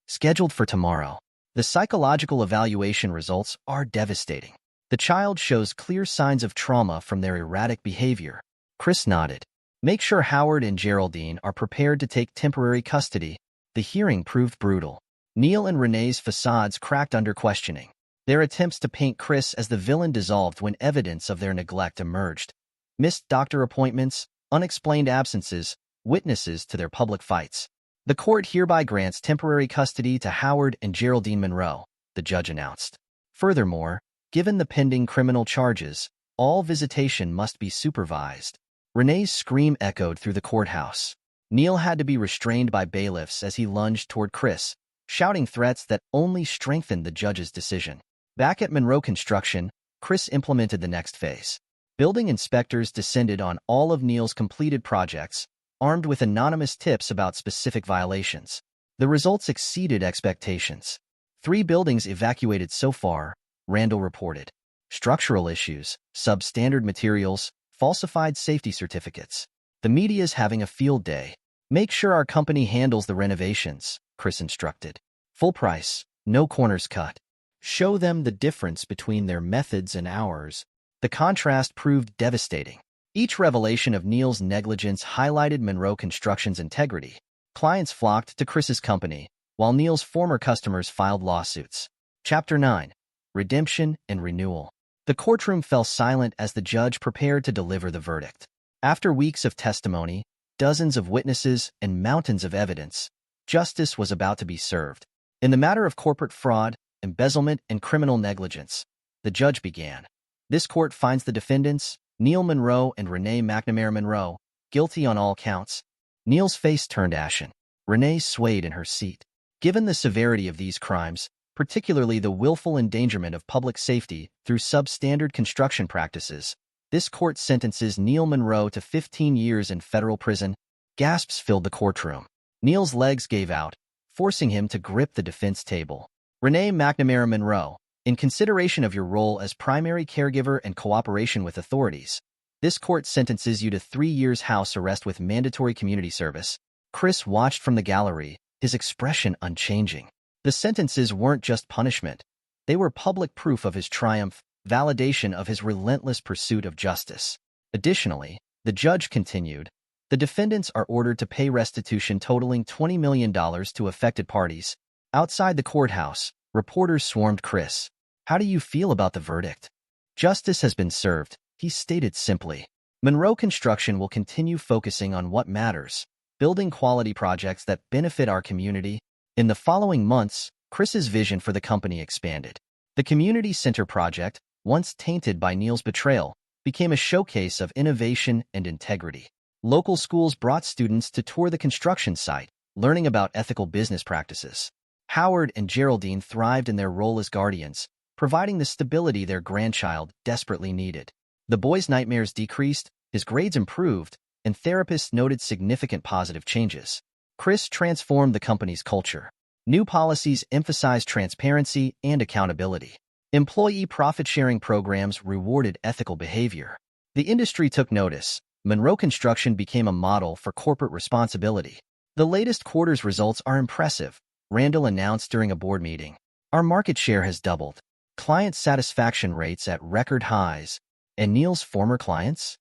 Scheduled for tomorrow. The psychological evaluation results are devastating. The child shows clear signs of trauma from their erratic behavior. Chris nodded. Make sure Howard and Geraldine are prepared to take temporary custody. The hearing proved brutal. Neil and Renee's facades cracked under questioning. Their attempts to paint Chris as the villain dissolved when evidence of their neglect emerged. Missed doctor appointments, unexplained absences, witnesses to their public fights. The court hereby grants temporary custody to Howard and Geraldine Monroe, the judge announced. Furthermore, given the pending criminal charges, all visitation must be supervised. Renee's scream echoed through the courthouse. Neil had to be restrained by bailiffs as he lunged toward Chris, shouting threats that only strengthened the judge's decision. Back at Monroe Construction, Chris implemented the next phase. Building inspectors descended on all of Neil's completed projects, armed with anonymous tips about specific violations. The results exceeded expectations. 3 buildings evacuated so far, Randall reported. Structural issues, substandard materials, falsified safety certificates. The media's having a field day. Make sure our company handles the renovations, Chris instructed. Full price, no corners cut. Show them the difference between their methods and ours. The contrast proved devastating. Each revelation of Neil's negligence highlighted Monroe Construction's integrity. Clients flocked to Chris's company, while Neil's former customers filed lawsuits. Chapter 9. Redemption and Renewal. The courtroom fell silent as the judge prepared to deliver the verdict. After weeks of testimony, dozens of witnesses, and mountains of evidence, justice was about to be served. In the matter of corporate fraud, embezzlement, and criminal negligence, the judge began. This court finds the defendants, Neil Monroe and Renee McNamara Monroe, guilty on all counts. Neil's face turned ashen. Renee swayed in her seat. Given the severity of these crimes, particularly the willful endangerment of public safety through substandard construction practices, this court sentences Neil Monroe to 15 years in federal prison. Gasps filled the courtroom. Neil's legs gave out, forcing him to grip the defense table. Renee McNamara Monroe, in consideration of your role as primary caregiver and cooperation with authorities, this court sentences you to 3 years house arrest with mandatory community service. Chris watched from the gallery, his expression unchanging. The sentences weren't just punishment. They were public proof of his triumph, validation of his relentless pursuit of justice. Additionally, the judge continued, the defendants are ordered to pay restitution totaling $20 million to affected parties. Outside the courthouse, reporters swarmed Chris. How do you feel about the verdict? Justice has been served, he stated simply. Monroe Construction will continue focusing on what matters, building quality projects that benefit our community. In the following months, Chris's vision for the company expanded. The Community Center project, once tainted by Neil's betrayal, became a showcase of innovation and integrity. Local schools brought students to tour the construction site, learning about ethical business practices. Howard and Geraldine thrived in their role as guardians, providing the stability their grandchild desperately needed. The boy's nightmares decreased, his grades improved, and therapists noted significant positive changes. Chris transformed the company's culture. New policies emphasized transparency and accountability. Employee profit-sharing programs rewarded ethical behavior. The industry took notice. Monroe Construction became a model for corporate responsibility. The latest quarter's results are impressive, Randall announced during a board meeting. Our market share has doubled. Client satisfaction rates at record highs. And Neil's former clients?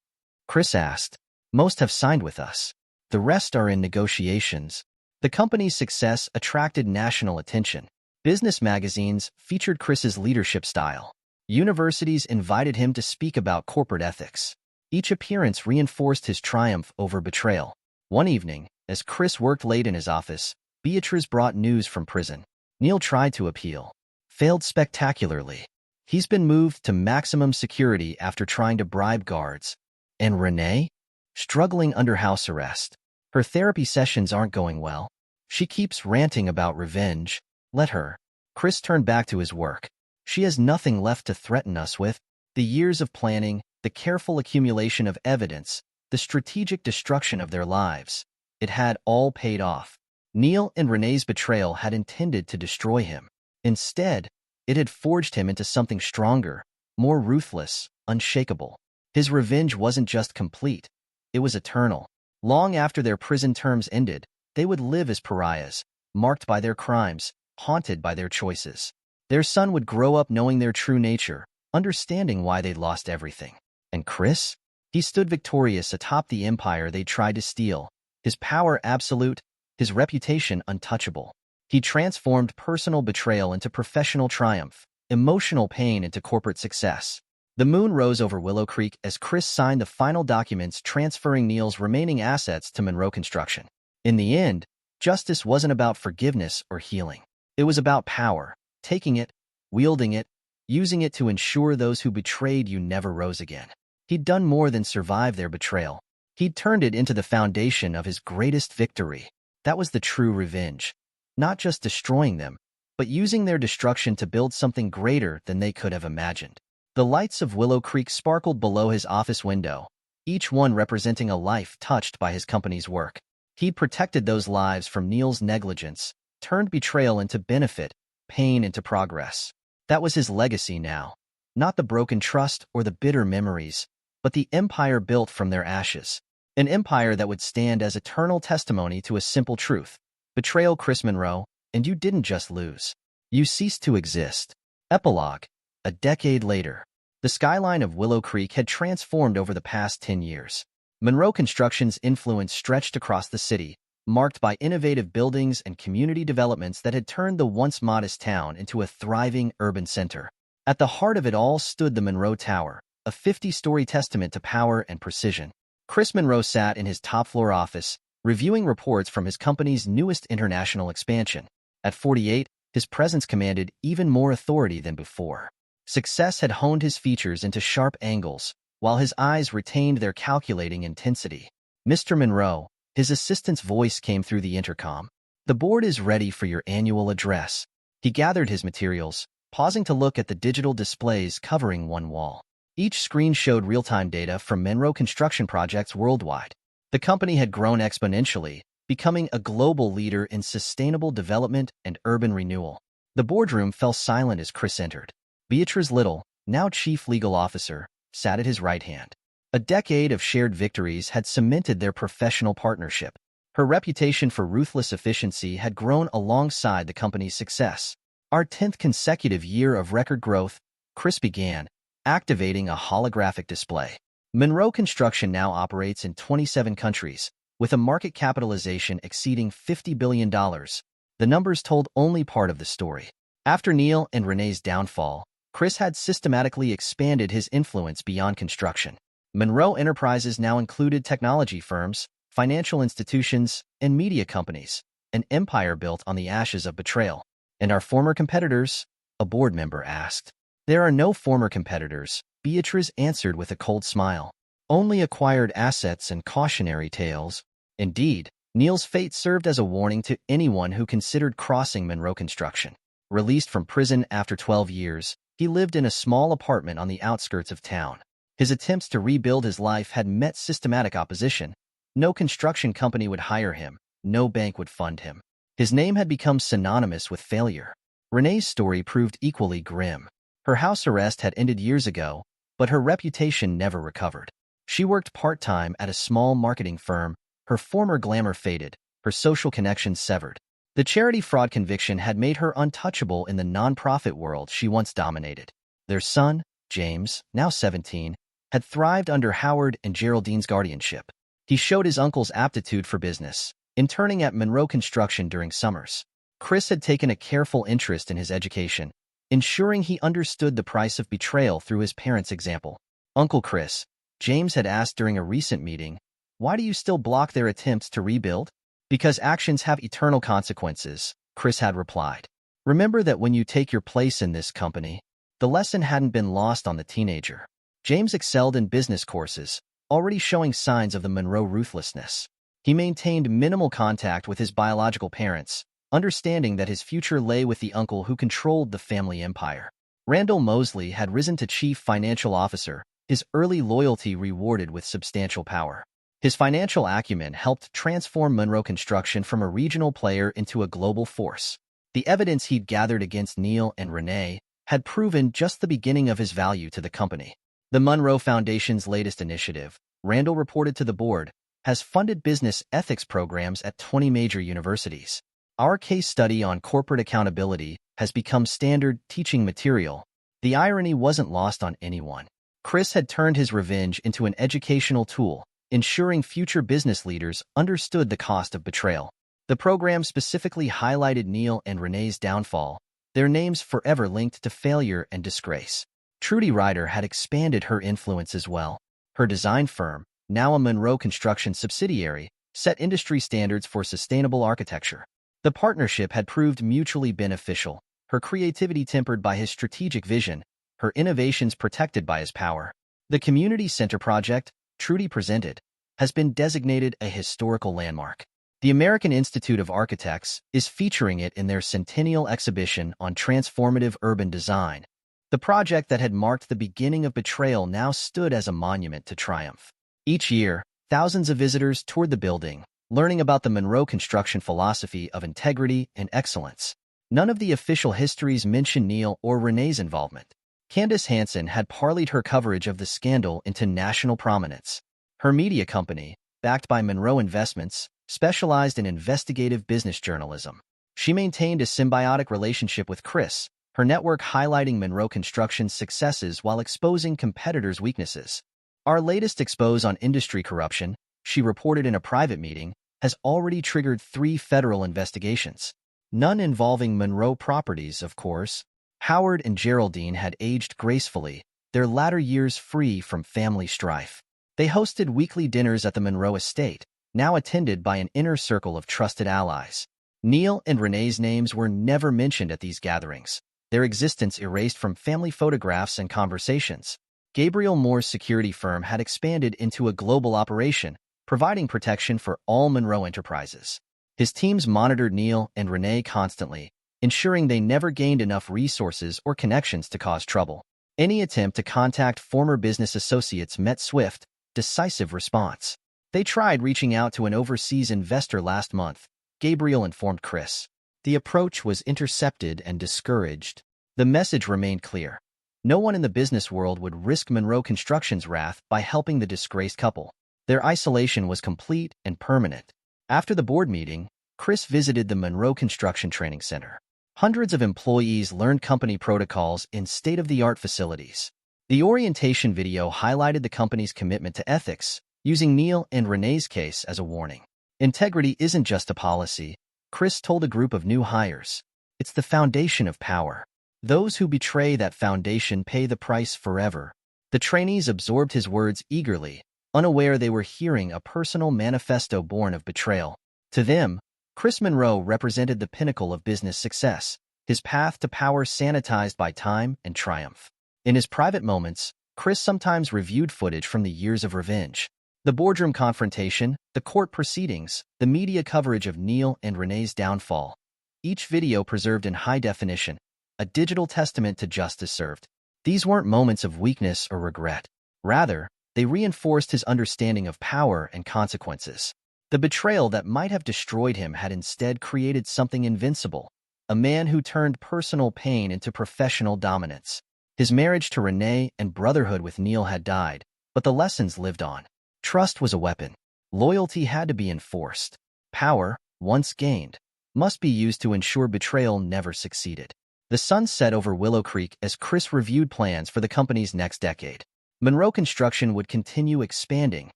Chris asked. Most have signed with us. The rest are in negotiations. The company's success attracted national attention. Business magazines featured Chris's leadership style. Universities invited him to speak about corporate ethics. Each appearance reinforced his triumph over betrayal. One evening, as Chris worked late in his office, Beatrice brought news from prison. Neil tried to appeal. Failed spectacularly. He's been moved to maximum security after trying to bribe guards. And Renee? Struggling under house arrest. Her therapy sessions aren't going well. She keeps ranting about revenge. Let her. Chris turned back to his work. She has nothing left to threaten us with. The years of planning, the careful accumulation of evidence, the strategic destruction of their lives. It had all paid off. Neil and Renee's betrayal had intended to destroy him. Instead, it had forged him into something stronger, more ruthless, unshakable. His revenge wasn't just complete. It was eternal. Long after their prison terms ended, they would live as pariahs, marked by their crimes, haunted by their choices. Their son would grow up knowing their true nature, understanding why they'd lost everything. And Chris? He stood victorious atop the empire they tried to steal, his power absolute, his reputation untouchable. He transformed personal betrayal into professional triumph, emotional pain into corporate success. The moon rose over Willow Creek as Chris signed the final documents transferring Neil's remaining assets to Monroe Construction. In the end, justice wasn't about forgiveness or healing. It was about power, taking it, wielding it, using it to ensure those who betrayed you never rose again. He'd done more than survive their betrayal. He'd turned it into the foundation of his greatest victory. That was the true revenge. Not just destroying them, but using their destruction to build something greater than they could have imagined. The lights of Willow Creek sparkled below his office window, each one representing a life touched by his company's work. He'd protected those lives from Neil's negligence, turned betrayal into benefit, pain into progress. That was his legacy now. Not the broken trust or the bitter memories, but the empire built from their ashes. An empire that would stand as eternal testimony to a simple truth. Betrayal, Chris Monroe, and you didn't just lose. You ceased to exist. Epilogue. A decade later, the skyline of Willow Creek had transformed over the past 10 years. Monroe Construction's influence stretched across the city, marked by innovative buildings and community developments that had turned the once modest town into a thriving urban center. At the heart of it all stood the Monroe Tower, a 50-story testament to power and precision. Chris Monroe sat in his top-floor office, reviewing reports from his company's newest international expansion. At 48, his presence commanded even more authority than before. Success had honed his features into sharp angles, while his eyes retained their calculating intensity. Mr. Monroe, his assistant's voice came through the intercom. The board is ready for your annual address. He gathered his materials, pausing to look at the digital displays covering one wall. Each screen showed real-time data from Monroe Construction projects worldwide. The company had grown exponentially, becoming a global leader in sustainable development and urban renewal. The boardroom fell silent as Chris entered. Beatrice Little, now Chief Legal Officer, sat at his right hand. A decade of shared victories had cemented their professional partnership. Her reputation for ruthless efficiency had grown alongside the company's success. Our 10th consecutive year of record growth, Chris began, activating a holographic display. Monroe Construction now operates in 27 countries, with a market capitalization exceeding $50 billion. The numbers told only part of the story. After Neil and Renee's downfall, Chris had systematically expanded his influence beyond construction. Monroe Enterprises now included technology firms, financial institutions, and media companies, an empire built on the ashes of betrayal. And our former competitors? A board member asked. There are no former competitors, Beatrice answered with a cold smile. Only acquired assets and cautionary tales. Indeed, Neil's fate served as a warning to anyone who considered crossing Monroe Construction. Released from prison after 12 years, he lived in a small apartment on the outskirts of town. His attempts to rebuild his life had met systematic opposition. No construction company would hire him, no bank would fund him. His name had become synonymous with failure. Renee's story proved equally grim. Her house arrest had ended years ago, but her reputation never recovered. She worked part-time at a small marketing firm. Her former glamour faded, her social connections severed. The charity fraud conviction had made her untouchable in the nonprofit world she once dominated. Their son, James, now 17, had thrived under Howard and Geraldine's guardianship. He showed his uncle's aptitude for business, interning at Monroe Construction during summers. Chris had taken a careful interest in his education, ensuring he understood the price of betrayal through his parents' example. Uncle Chris, James had asked during a recent meeting, "Why do you still block their attempts to rebuild?" "Because actions have eternal consequences," Chris had replied. "Remember that when you take your place in this company." The lesson hadn't been lost on the teenager. James excelled in business courses, already showing signs of the Monroe ruthlessness. He maintained minimal contact with his biological parents, understanding that his future lay with the uncle who controlled the family empire. Randall Mosley had risen to chief financial officer, his early loyalty rewarded with substantial power. His financial acumen helped transform Monroe Construction from a regional player into a global force. The evidence he'd gathered against Neil and Renee had proven just the beginning of his value to the company. The Monroe Foundation's latest initiative, Randall reported to the board, has funded business ethics programs at 20 major universities. Our case study on corporate accountability has become standard teaching material. The irony wasn't lost on anyone. Chris had turned his revenge into an educational tool, ensuring future business leaders understood the cost of betrayal. The program specifically highlighted Neil and Renee's downfall, their names forever linked to failure and disgrace. Trudy Ryder had expanded her influence as well. Her design firm, now a Monroe Construction subsidiary, set industry standards for sustainable architecture. The partnership had proved mutually beneficial, her creativity tempered by his strategic vision, her innovations protected by his power. The Community Center project, Trudy presented, has been designated a historical landmark. The American Institute of Architects is featuring it in their centennial exhibition on transformative urban design. The project that had marked the beginning of betrayal now stood as a monument to triumph. Each year, thousands of visitors toured the building, learning about the Monroe Construction philosophy of integrity and excellence. None of the official histories mention Neil or Renee's involvement. Candace Hansen had parlayed her coverage of the scandal into national prominence. Her media company, backed by Monroe Investments, specialized in investigative business journalism. She maintained a symbiotic relationship with Chris, her network highlighting Monroe Construction's successes while exposing competitors' weaknesses. "Our latest expose on industry corruption," she reported in a private meeting, has already triggered 3 federal investigations. None involving Monroe Properties, of course. Howard and Geraldine had aged gracefully, their latter years free from family strife. They hosted weekly dinners at the Monroe estate, now attended by an inner circle of trusted allies. Neil and Renee's names were never mentioned at these gatherings, their existence erased from family photographs and conversations. Gabriel Moore's security firm had expanded into a global operation, providing protection for all Monroe enterprises. His teams monitored Neil and Renee constantly, ensuring they never gained enough resources or connections to cause trouble. Any attempt to contact former business associates met swift, decisive response. They tried reaching out to an overseas investor last month, Gabriel informed Chris. The approach was intercepted and discouraged. The message remained clear. No one in the business world would risk Monroe Construction's wrath by helping the disgraced couple. Their isolation was complete and permanent. After the board meeting, Chris visited the Monroe Construction Training Center. Hundreds of employees learned company protocols in state-of-the-art facilities. The orientation video highlighted the company's commitment to ethics, using Neil and Renee's case as a warning. Integrity isn't just a policy, Chris told a group of new hires. It's the foundation of power. Those who betray that foundation pay the price forever. The trainees absorbed his words eagerly, unaware they were hearing a personal manifesto born of betrayal. To them, Chris Monroe represented the pinnacle of business success, his path to power sanitized by time and triumph. In his private moments, Chris sometimes reviewed footage from the years of revenge. The boardroom confrontation, the court proceedings, the media coverage of Neil and Renee's downfall. Each video preserved in high definition, a digital testament to justice served. These weren't moments of weakness or regret. Rather, they reinforced his understanding of power and consequences. The betrayal that might have destroyed him had instead created something invincible, a man who turned personal pain into professional dominance. His marriage to Renee and brotherhood with Neil had died, but the lessons lived on. Trust was a weapon. Loyalty had to be enforced. Power, once gained, must be used to ensure betrayal never succeeded. The sun set over Willow Creek as Chris reviewed plans for the company's next decade. Monroe Construction would continue expanding,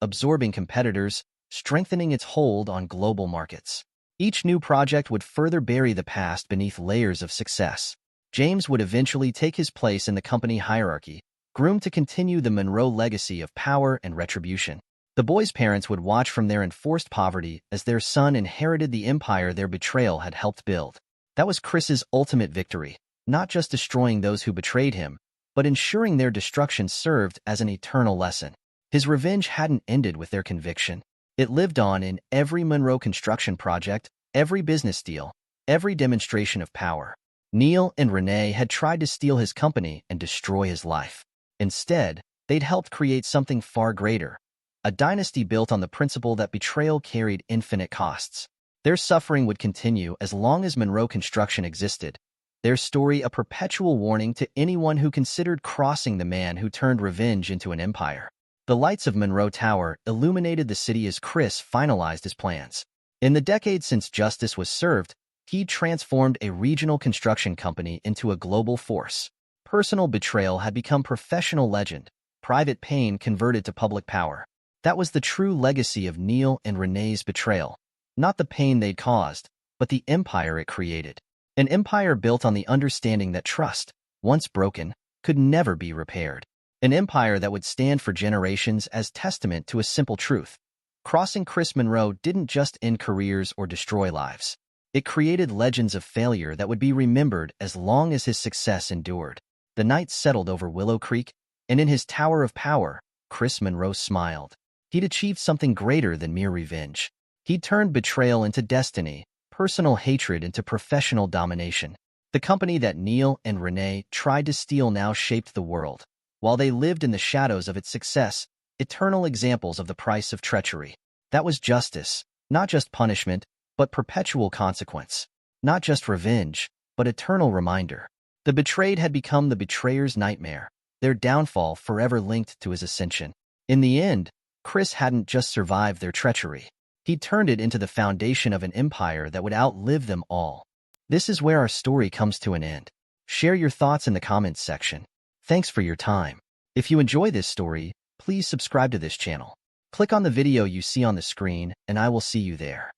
absorbing competitors, strengthening its hold on global markets. Each new project would further bury the past beneath layers of success. James would eventually take his place in the company hierarchy, groomed to continue the Monroe legacy of power and retribution. The boy's parents would watch from their enforced poverty as their son inherited the empire their betrayal had helped build. That was Chris's ultimate victory, not just destroying those who betrayed him, but ensuring their destruction served as an eternal lesson. His revenge hadn't ended with their conviction. It lived on in every Monroe Construction project, every business deal, every demonstration of power. Neil and Renee had tried to steal his company and destroy his life. Instead, they'd helped create something far greater, a dynasty built on the principle that betrayal carried infinite costs. Their suffering would continue as long as Monroe Construction existed, their story a perpetual warning to anyone who considered crossing the man who turned revenge into an empire. The lights of Monroe Tower illuminated the city as Chris finalized his plans. In the decades since justice was served, he transformed a regional construction company into a global force. Personal betrayal had become professional legend, private pain converted to public power. That was the true legacy of Neil and Renee's betrayal. Not the pain they'd caused, but the empire it created. An empire built on the understanding that trust, once broken, could never be repaired. An empire that would stand for generations as testament to a simple truth. Crossing Chris Monroe didn't just end careers or destroy lives. It created legends of failure that would be remembered as long as his success endured. The night settled over Willow Creek, and in his tower of power, Chris Monroe smiled. He'd achieved something greater than mere revenge. He'd turned betrayal into destiny, personal hatred into professional domination. The company that Neil and Renee tried to steal now shaped the world. While they lived in the shadows of its success, eternal examples of the price of treachery. That was justice, not just punishment, but perpetual consequence. Not just revenge, but eternal reminder. The betrayed had become the betrayer's nightmare, their downfall forever linked to his ascension. In the end, Chris hadn't just survived their treachery. He turned it into the foundation of an empire that would outlive them all. This is where our story comes to an end. Share your thoughts in the comments section. Thanks for your time. If you enjoy this story, please subscribe to this channel. Click on the video you see on the screen, and I will see you there.